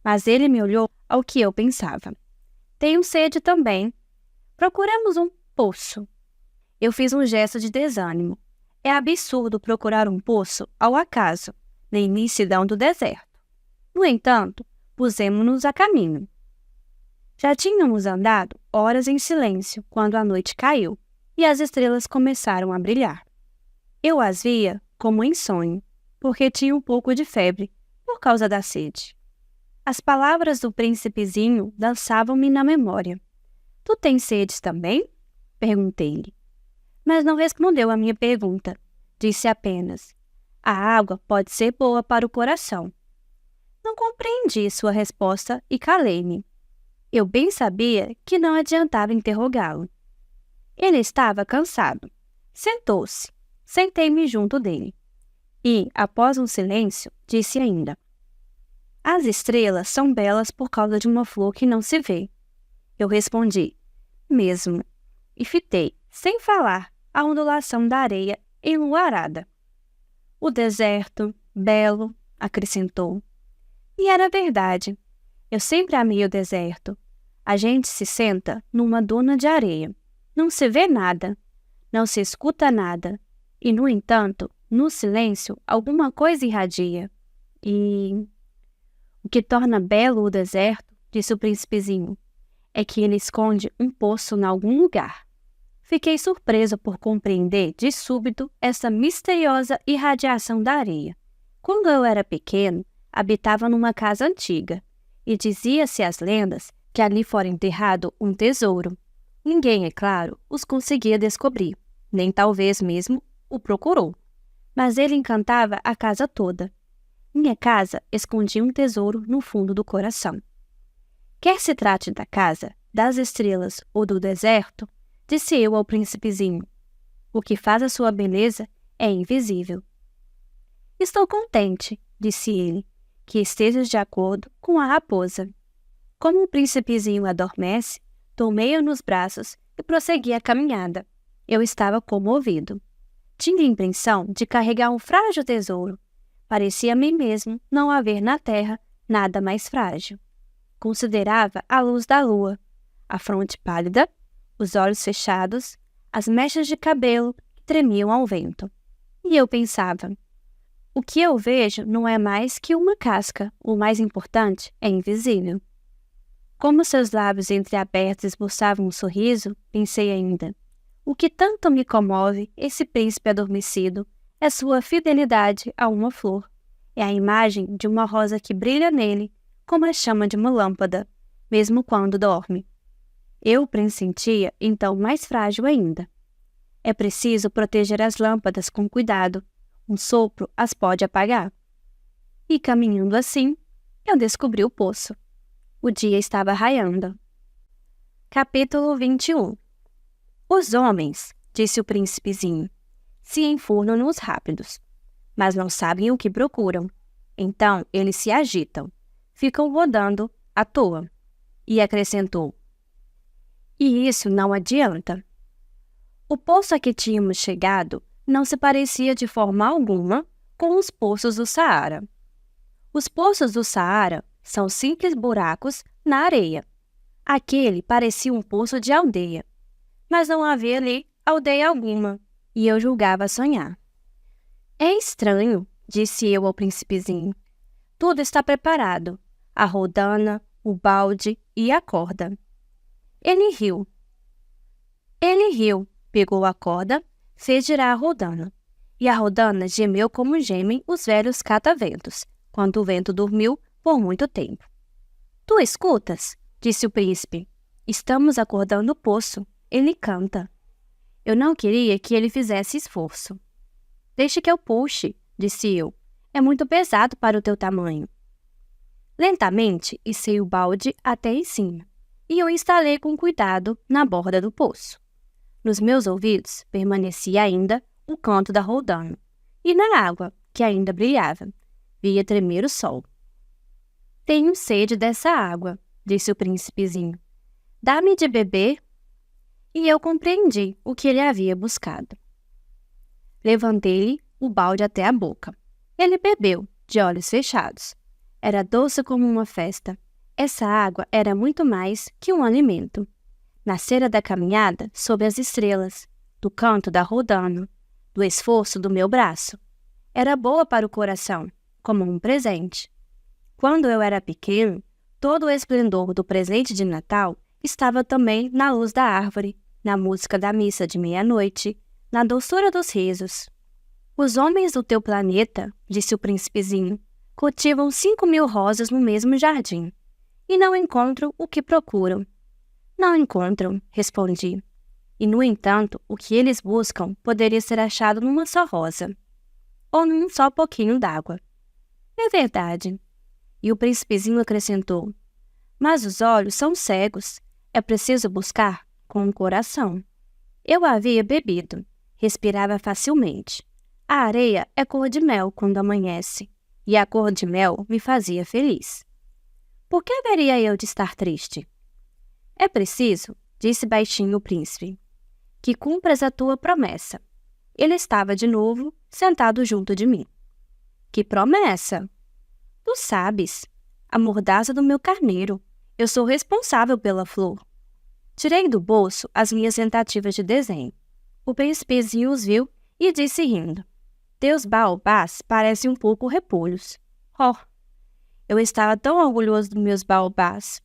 Mas ele me olhou ao que eu pensava. Tenho sede também. Procuremos um poço. Eu fiz um gesto de desânimo. É absurdo procurar um poço ao acaso, na imensidão do deserto. No entanto, pusemo-nos a caminho. Já tínhamos andado horas em silêncio quando a noite caiu e as estrelas começaram a brilhar. Eu as via como em sonho, porque tinha um pouco de febre por causa da sede. As palavras do príncipezinho dançavam-me na memória. Tu tens sede também? Perguntei-lhe. Mas não respondeu à minha pergunta. Disse apenas: a água pode ser boa para o coração. Não compreendi sua resposta e calei-me. Eu bem sabia que não adiantava interrogá-lo. Ele estava cansado. Sentou-se. Sentei-me junto dele. E, após um silêncio, disse ainda: as estrelas são belas por causa de uma flor que não se vê. Eu respondi: mesmo. E fitei, sem falar, a ondulação da areia enluarada. O deserto, belo, acrescentou. E era verdade. Eu sempre amei o deserto. A gente se senta numa duna de areia. Não se vê nada. Não se escuta nada. E, no entanto, no silêncio, alguma coisa irradia. E o que torna belo o deserto, disse o príncipezinho, é que ele esconde um poço em algum lugar. Fiquei surpreso por compreender, de súbito, essa misteriosa irradiação da areia. Quando eu era pequeno, habitava numa casa antiga, e dizia-se as lendas que ali fora enterrado um tesouro. Ninguém, é claro, os conseguia descobrir, nem talvez mesmo o procurou. Mas ele encantava a casa toda. Minha casa escondia um tesouro no fundo do coração. Quer se trate da casa, das estrelas ou do deserto, disse eu ao príncipezinho, o que faz a sua beleza é invisível. Estou contente, disse ele, que estejas de acordo com a raposa. Como o príncipezinho adormece, tomei-o nos braços e prossegui a caminhada. Eu estava comovido. Tinha a impressão de carregar um frágil tesouro. Parecia a mim mesmo não haver na terra nada mais frágil. Considerava a luz da lua, a fronte pálida, os olhos fechados, as mechas de cabelo que tremiam ao vento. E eu pensava: o que eu vejo não é mais que uma casca, o mais importante é invisível. Como seus lábios entreabertos esboçavam um sorriso, pensei ainda: o que tanto me comove esse príncipe adormecido é sua fidelidade a uma flor. É a imagem de uma rosa que brilha nele como a chama de uma lâmpada, mesmo quando dorme. Eu o pressentia, então, mais frágil ainda. É preciso proteger as lâmpadas com cuidado. Um sopro as pode apagar. E caminhando assim, eu descobri o poço. O dia estava raiando. Capítulo 21. Os homens, disse o príncipezinho, se enfurnam nos rápidos, mas não sabem o que procuram. Então eles se agitam, ficam rodando à toa. E acrescentou: e isso não adianta. O poço a que tínhamos chegado não se parecia de forma alguma com os poços do Saara. Os poços do Saara são simples buracos na areia. Aquele parecia um poço de aldeia, mas não havia ali aldeia alguma, e eu julgava sonhar. É estranho, disse eu ao príncipezinho. Tudo está preparado, a rodana, o balde e a corda. Ele riu, pegou a corda, fez girar a rodana. E a rodana gemeu como gemem os velhos cataventos, quando o vento dormiu por muito tempo. Tu escutas? Disse o príncipe. Estamos acordando o poço. Ele canta. Eu não queria que ele fizesse esforço. Deixe que eu puxe, disse eu. É muito pesado para o teu tamanho. Lentamente, içei o balde até em cima. e o instalei com cuidado na borda do poço. Nos meus ouvidos permanecia ainda o canto da roldana, e na água, que ainda brilhava, via tremer o sol. "Tenho sede dessa água", disse o príncipezinho. "Dá-me de beber?" E eu compreendi o que ele havia buscado. Levantei-lhe o balde até a boca. Ele bebeu, de olhos fechados. Era doce como uma festa. Essa água era muito mais que um alimento. Nascera da caminhada sob as estrelas, do canto da roldana, do esforço do meu braço. Era boa para o coração, como um presente. Quando eu era pequeno, todo o esplendor do presente de Natal estava também na luz da árvore, na música da missa de meia-noite, na doçura dos risos. "Os homens do teu planeta", disse o príncipezinho, "cultivam 5.000 rosas no mesmo jardim, e não encontram o que procuram." "Não encontram", respondi. "E, no entanto, o que eles buscam poderia ser achado numa só rosa, ou num só pouquinho d'água." "É verdade." E o príncipezinho acrescentou: "Mas os olhos são cegos. É preciso buscar com o coração." Eu havia bebido. Respirava facilmente. A areia é cor de mel quando amanhece, e a cor de mel me fazia feliz. Por que haveria eu de estar triste? "É preciso", disse baixinho o príncipe, "que cumpras a tua promessa." Ele estava de novo sentado junto de mim. "Que promessa?" "Tu sabes, a mordaça do meu carneiro. Eu sou responsável pela flor." Tirei do bolso as minhas tentativas de desenho. O príncipezinho os viu e disse rindo: "Teus baobás parecem um pouco repolhos." Oh, eu estava tão orgulhoso dos meus baobás.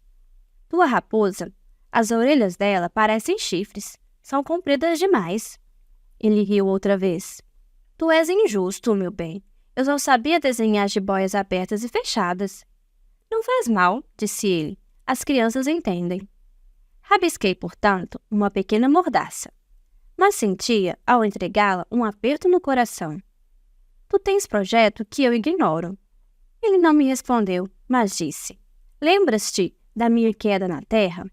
"Tua raposa, as orelhas dela parecem chifres. São compridas demais." Ele riu outra vez. "Tu és injusto, meu bem. Eu só sabia desenhar jiboias abertas e fechadas." "Não faz mal", disse ele. "As crianças entendem." Rabisquei, portanto, uma pequena mordaça, mas sentia, ao entregá-la, um aperto no coração. "Tu tens projeto que eu ignoro." Ele não me respondeu, mas disse: "Lembras-te da minha queda na terra?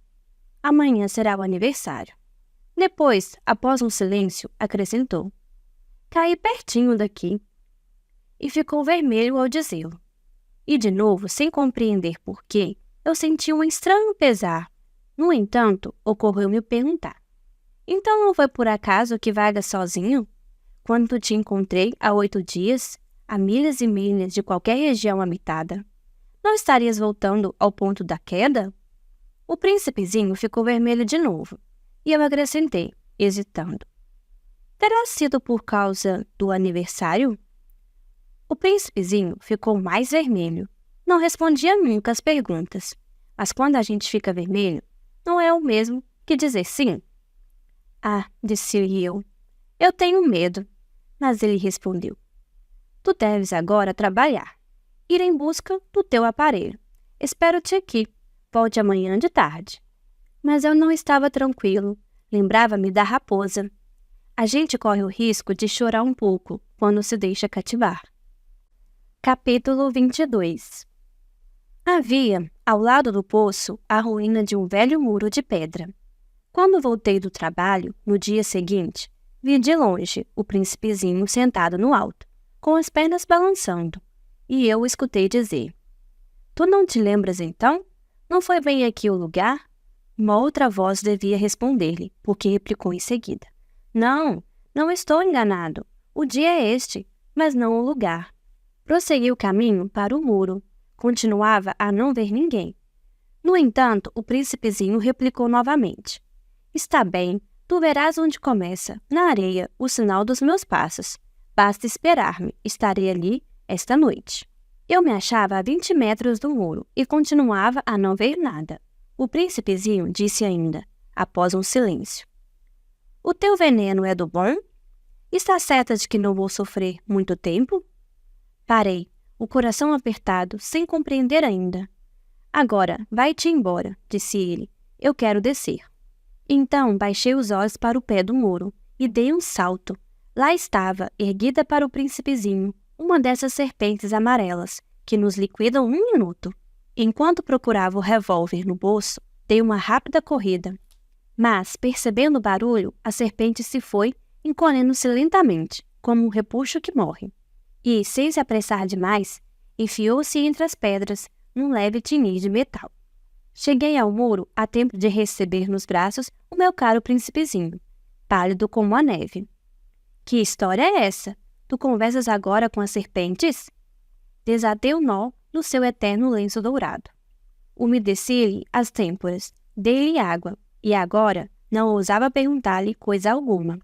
Amanhã será o aniversário." Depois, após um silêncio, acrescentou: "Caí pertinho daqui." E ficou vermelho ao dizê-lo. E de novo, sem compreender por quê, eu senti um estranho pesar. No entanto, ocorreu-me perguntar: "Então não foi por acaso que vagas sozinho? Quando te encontrei há 8 dias, a milhas e milhas de qualquer região habitada, não estarias voltando ao ponto da queda?" O príncipezinho ficou vermelho de novo, e eu acrescentei, hesitando: "Terá sido por causa do aniversário?" O príncipezinho ficou mais vermelho. Não respondia nunca às perguntas, mas quando a gente fica vermelho, não é o mesmo que dizer sim. "Ah", disse-lhe eu tenho medo." Mas ele respondeu: "Tu deves agora trabalhar, ir em busca do teu aparelho. Espero-te aqui. Volte amanhã de tarde." Mas eu não estava tranquilo. Lembrava-me da raposa. A gente corre o risco de chorar um pouco quando se deixa cativar. Capítulo 22. Havia, ao lado do poço, a ruína de um velho muro de pedra. Quando voltei do trabalho, no dia seguinte, vi de longe o príncipezinho sentado no alto, com as pernas balançando, e eu o escutei dizer: "Tu não te lembras então? Não foi bem aqui o lugar?" Uma outra voz devia responder-lhe, porque replicou em seguida: "Não, não estou enganado. O dia é este, mas não o lugar." Prossegui o caminho para o muro. Continuava a não ver ninguém. No entanto, o príncipezinho replicou novamente: "Está bem, tu verás onde começa, na areia, o sinal dos meus passos. Basta esperar-me, estarei ali esta noite." Eu me achava a 20 metros do muro e continuava a não ver nada. O príncipezinho disse ainda, após um silêncio: "O teu veneno é do bom? Está certa de que não vou sofrer muito tempo?" Parei, o coração apertado, sem compreender ainda. "Agora, vai-te embora", disse ele. "Eu quero descer." Então baixei os olhos para o pé do muro e dei um salto. Lá estava, erguida para o príncipezinho, uma dessas serpentes amarelas que nos liquidam num minuto. Enquanto procurava o revólver no bolso, Dei uma rápida corrida, mas, percebendo o barulho, a serpente se foi, encolhendo-se lentamente, como um repuxo que morre. E, sem se apressar demais, enfiou-se entre as pedras, num leve tinir de metal. Cheguei ao muro a tempo de receber nos braços o meu caro príncipezinho, pálido como a neve. Que história é essa? Tu conversas agora com as serpentes? Desatei o nó no seu eterno lenço dourado. Umedeci-lhe as têmporas, dei-lhe água, e agora não ousava perguntar-lhe coisa alguma.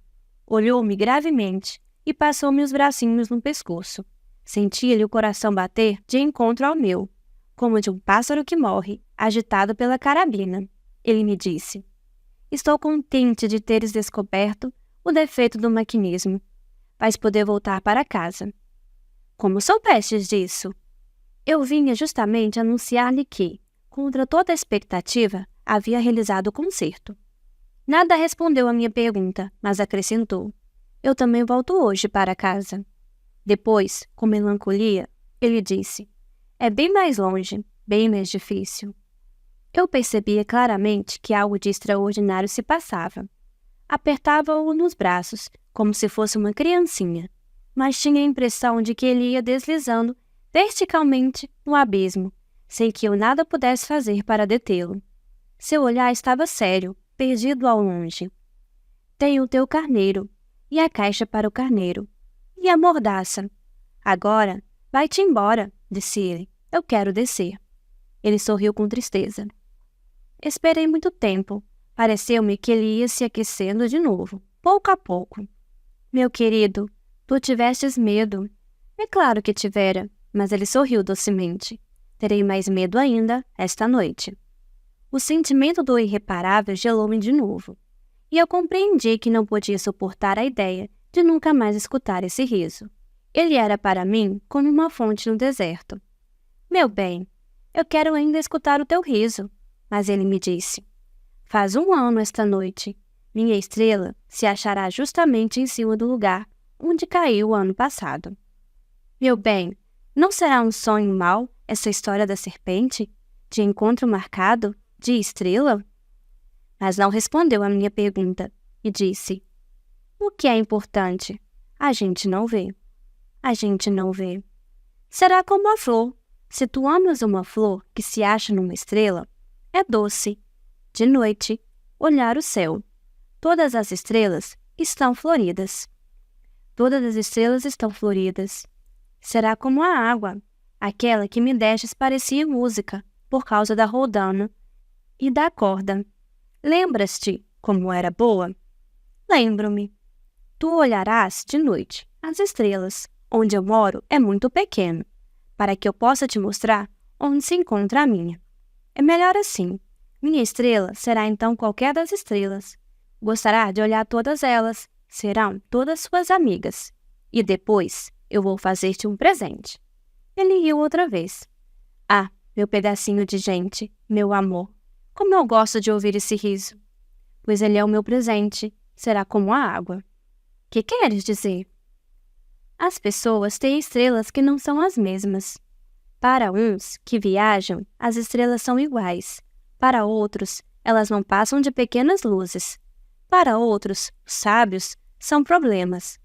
Olhou-me gravemente e passou-me os bracinhos no pescoço. Sentia-lhe o coração bater de encontro ao meu, como de um pássaro que morre, agitado pela carabina. Ele me disse: estou contente de teres descoberto o defeito do maquinismo. Vais poder voltar para casa. Como soubestes disso? Eu vinha justamente anunciar-lhe que, contra toda a expectativa, havia realizado o concerto. Nada respondeu à minha pergunta, mas acrescentou: eu também volto hoje para casa. Depois, com melancolia, ele disse: é bem mais longe, bem mais difícil. Eu percebia claramente que algo de extraordinário se passava. Apertava-o nos braços, como se fosse uma criancinha, mas tinha a impressão de que ele ia deslizando verticalmente no abismo, sem que eu nada pudesse fazer para detê-lo. Seu olhar estava sério, perdido ao longe. Tenho o teu carneiro, e a caixa para o carneiro, e a mordaça. Agora, vai-te embora, disse ele. Eu quero descer. Ele sorriu com tristeza. Esperei muito tempo. Pareceu-me que ele ia se aquecendo de novo, pouco a pouco. Meu querido, tu tivestes medo. É claro que tivera, mas ele sorriu docemente. Terei mais medo ainda esta noite. O sentimento do irreparável gelou-me de novo, e eu compreendi que não podia suportar a ideia de nunca mais escutar esse riso. Ele era para mim como uma fonte no deserto. Meu bem, eu quero ainda escutar o teu riso, mas ele me disse: faz 1 ano esta noite. Minha estrela se achará justamente em cima do lugar onde caiu o ano passado. Meu bem, não será um sonho mau essa história da serpente? De encontro marcado? De estrela? Mas não respondeu à minha pergunta e disse: o que é importante? A gente não vê. A gente não vê. Será como a flor. Se tu amas uma flor que se acha numa estrela, é doce, de noite, olhar o céu. Todas as estrelas estão floridas. Todas as estrelas estão floridas. Será como a água. Aquela que me destes parecia música, por causa da roldana e da corda. Lembras-te como era boa? Lembro-me. Tu olharás de noite as estrelas. Onde eu moro é muito pequeno, para que eu possa te mostrar onde se encontra a minha. É melhor assim. Minha estrela será então qualquer das estrelas. Gostará de olhar todas elas, serão todas suas amigas. E depois eu vou fazer-te um presente. Ele riu outra vez. Ah, meu pedacinho de gente, meu amor, como eu gosto de ouvir esse riso. Pois ele é o meu presente, será como a água. Que queres dizer? As pessoas têm estrelas que não são as mesmas. Para uns que viajam, as estrelas são iguais. Para outros, elas não passam de pequenas luzes. Para outros, os sábios são problemas.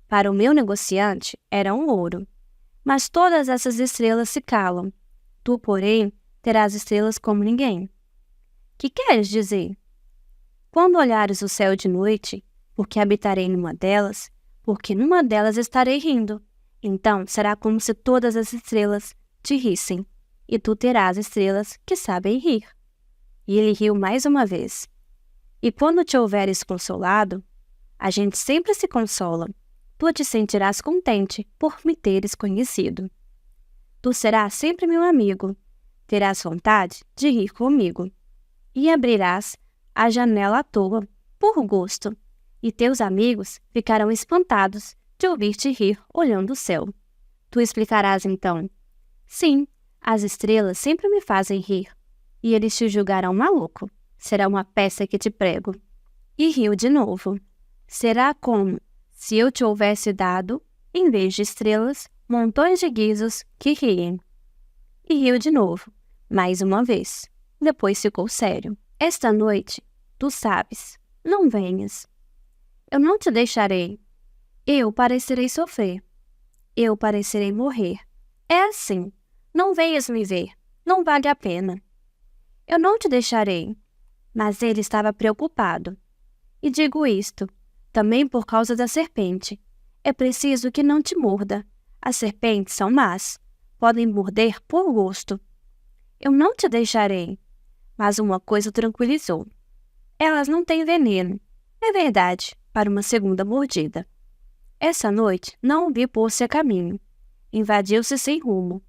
Para o meu negociante, era um ouro. Mas todas essas estrelas se calam. Tu, porém, terás estrelas como ninguém. Que queres dizer? Quando olhares o céu de noite, porque habitarei numa delas, porque numa delas estarei rindo. Então será como se todas as estrelas te rissem, e tu terás estrelas que sabem rir. E ele riu mais uma vez. E quando te houveres consolado, a gente sempre se consola, tu te sentirás contente por me teres conhecido. Tu serás sempre meu amigo, terás vontade de rir comigo, e abrirás a janela à toa, por gosto, e teus amigos ficarão espantados de ouvir-te rir olhando o céu. Tu explicarás então: sim, as estrelas sempre me fazem rir, e eles te julgarão maluco. Será uma peça que te prego. E riu de novo. Será como se eu te houvesse dado, em vez de estrelas, montões de guizos que riem. E riu de novo, mais uma vez. Depois ficou sério. Esta noite, tu sabes, não venhas. Eu não te deixarei. Eu parecerei sofrer. Eu parecerei morrer. É assim. Não venhas me ver. Não vale a pena. Eu não te deixarei. Mas ele estava preocupado. E digo isto, também por causa da serpente. É preciso que não te morda. As serpentes são más. Podem morder por gosto. Eu não te deixarei. Mas uma coisa o tranquilizou. Elas não têm veneno. É verdade, para uma segunda mordida. Essa noite não o vi pôr-se a caminho. Invadiu-se sem rumo.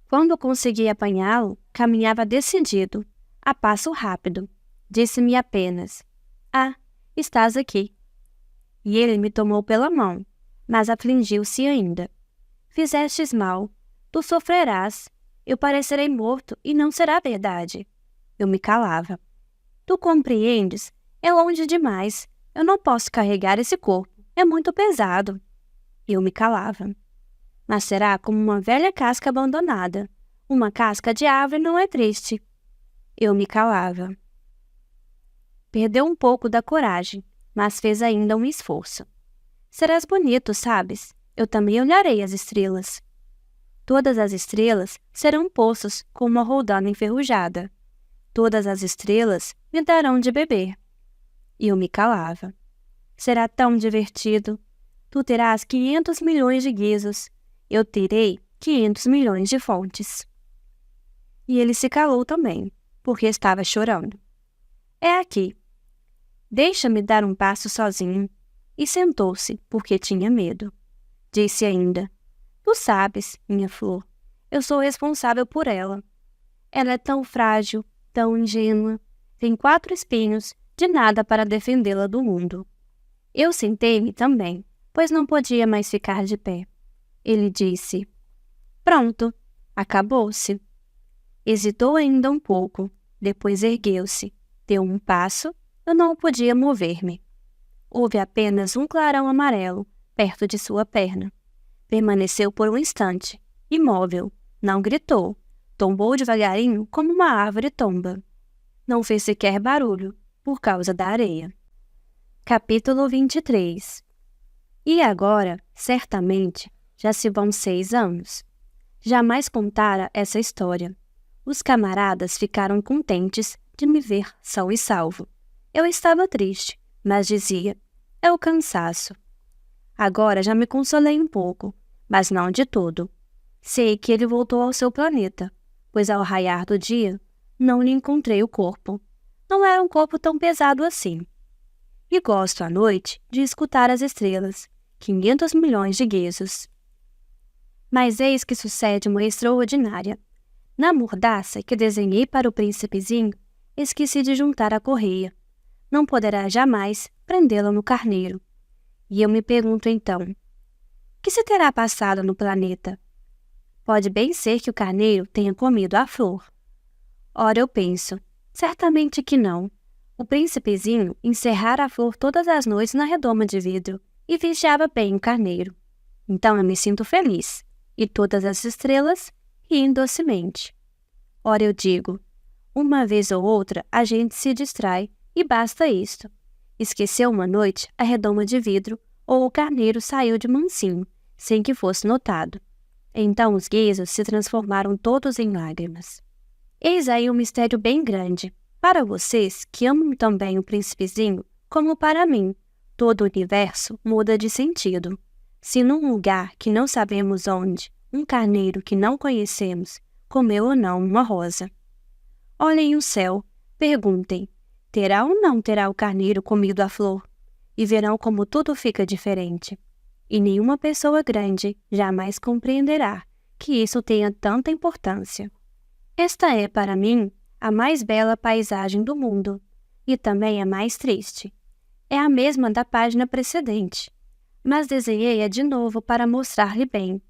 Quando consegui apanhá-lo, caminhava decidido, a passo rápido. Disse-me apenas: "Ah, estás aqui." E ele me tomou pela mão, mas afligiu-se ainda. "Fizestes mal. Tu sofrerás. Eu parecerei morto e não será verdade." Eu me calava. "Tu compreendes? É longe demais. Eu não posso carregar esse corpo. É muito pesado." Eu me calava. "Mas será como uma velha casca abandonada. Uma casca de árvore não é triste." Eu me calava. Perdeu um pouco da coragem, mas fez ainda um esforço. "Serás bonito, sabes? Eu também olharei as estrelas." "Todas as estrelas serão poços com uma roldana enferrujada. Todas as estrelas me darão de beber." E eu me calava. "Será tão divertido. Tu terás 500 milhões de guizos. Eu terei 500 milhões de fontes." E ele se calou também, porque estava chorando. "É aqui. Deixa-me dar um passo sozinho." E sentou-se, porque tinha medo. Disse ainda: "Tu sabes, minha flor, eu sou responsável por ela. Ela é tão frágil, tão ingênua. Tem 4 espinhos, de nada para defendê-la do mundo." Eu sentei-me também, pois não podia mais ficar de pé. Ele disse: "Pronto, acabou-se." Hesitou ainda um pouco, depois ergueu-se, deu um passo, eu não podia mover-me. Houve apenas um clarão amarelo perto de sua perna. Permaneceu por um instante, imóvel, não gritou, tombou devagarinho como uma árvore tomba. Não fez sequer barulho, por causa da areia. Capítulo 23. E agora, certamente, já se vão 6 anos. Jamais contara essa história. Os camaradas ficaram contentes de me ver são e salvo. Eu estava triste, mas dizia: "É o cansaço." Agora já me consolei um pouco, mas não de todo. Sei que ele voltou ao seu planeta, pois ao raiar do dia, não lhe encontrei o corpo. Não era um corpo tão pesado assim. E gosto à noite de escutar as estrelas, 500 milhões de guizos. Mas eis que sucede uma extraordinária. Na mordaça que desenhei para o príncipezinho, esqueci de juntar a correia. Não poderá jamais prendê-la no carneiro. E eu me pergunto então: que se terá passado no planeta? Pode bem ser que o carneiro tenha comido a flor. Ora, eu penso, certamente que não. O príncipezinho encerrara a flor todas as noites na redoma de vidro e vigiava bem o carneiro. Então eu me sinto feliz, e todas as estrelas riem docemente. Ora, eu digo, uma vez ou outra a gente se distrai, e basta isto. Esqueceu uma noite a redoma de vidro, ou o carneiro saiu de mansinho, sem que fosse notado. Então os guizos se transformaram todos em lágrimas. Eis aí um mistério bem grande. Para vocês, que amam também o príncipezinho, como para mim, todo o universo muda de sentido. Se num lugar que não sabemos onde, um carneiro que não conhecemos, comeu ou não uma rosa. Olhem o céu, perguntem, terá ou não terá o carneiro comido a flor? E verão como tudo fica diferente. E nenhuma pessoa grande jamais compreenderá que isso tenha tanta importância. Esta é, para mim, a mais bela paisagem do mundo, e também a mais triste. É a mesma da página precedente, mas desenhei-a de novo para mostrar-lhe bem.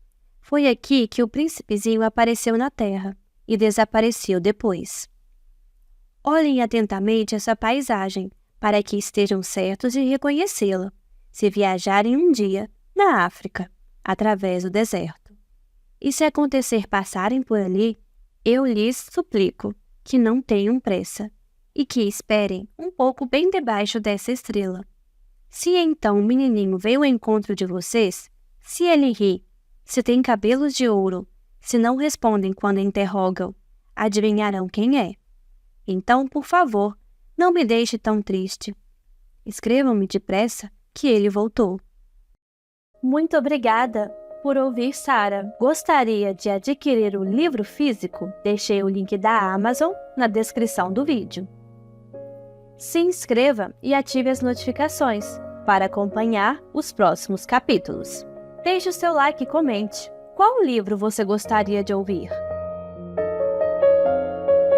Foi aqui que o príncipezinho apareceu na terra, e desapareceu depois. Olhem atentamente essa paisagem, para que estejam certos de reconhecê-la, se viajarem um dia na África, através do deserto. E se acontecer passarem por ali, eu lhes suplico que não tenham pressa, e que esperem um pouco bem debaixo dessa estrela. Se então o menininho veio ao encontro de vocês, se ele ri, se tem cabelos de ouro, se não respondem quando interrogam, adivinharão quem é. Então, por favor, não me deixe tão triste. Escrevam-me depressa que ele voltou. Muito obrigada por ouvir, Sara. Gostaria de adquirir o livro físico? Deixei o link da Amazon na descrição do vídeo. Se inscreva e ative as notificações para acompanhar os próximos capítulos. Deixe o seu like e comente. Qual livro você gostaria de ouvir?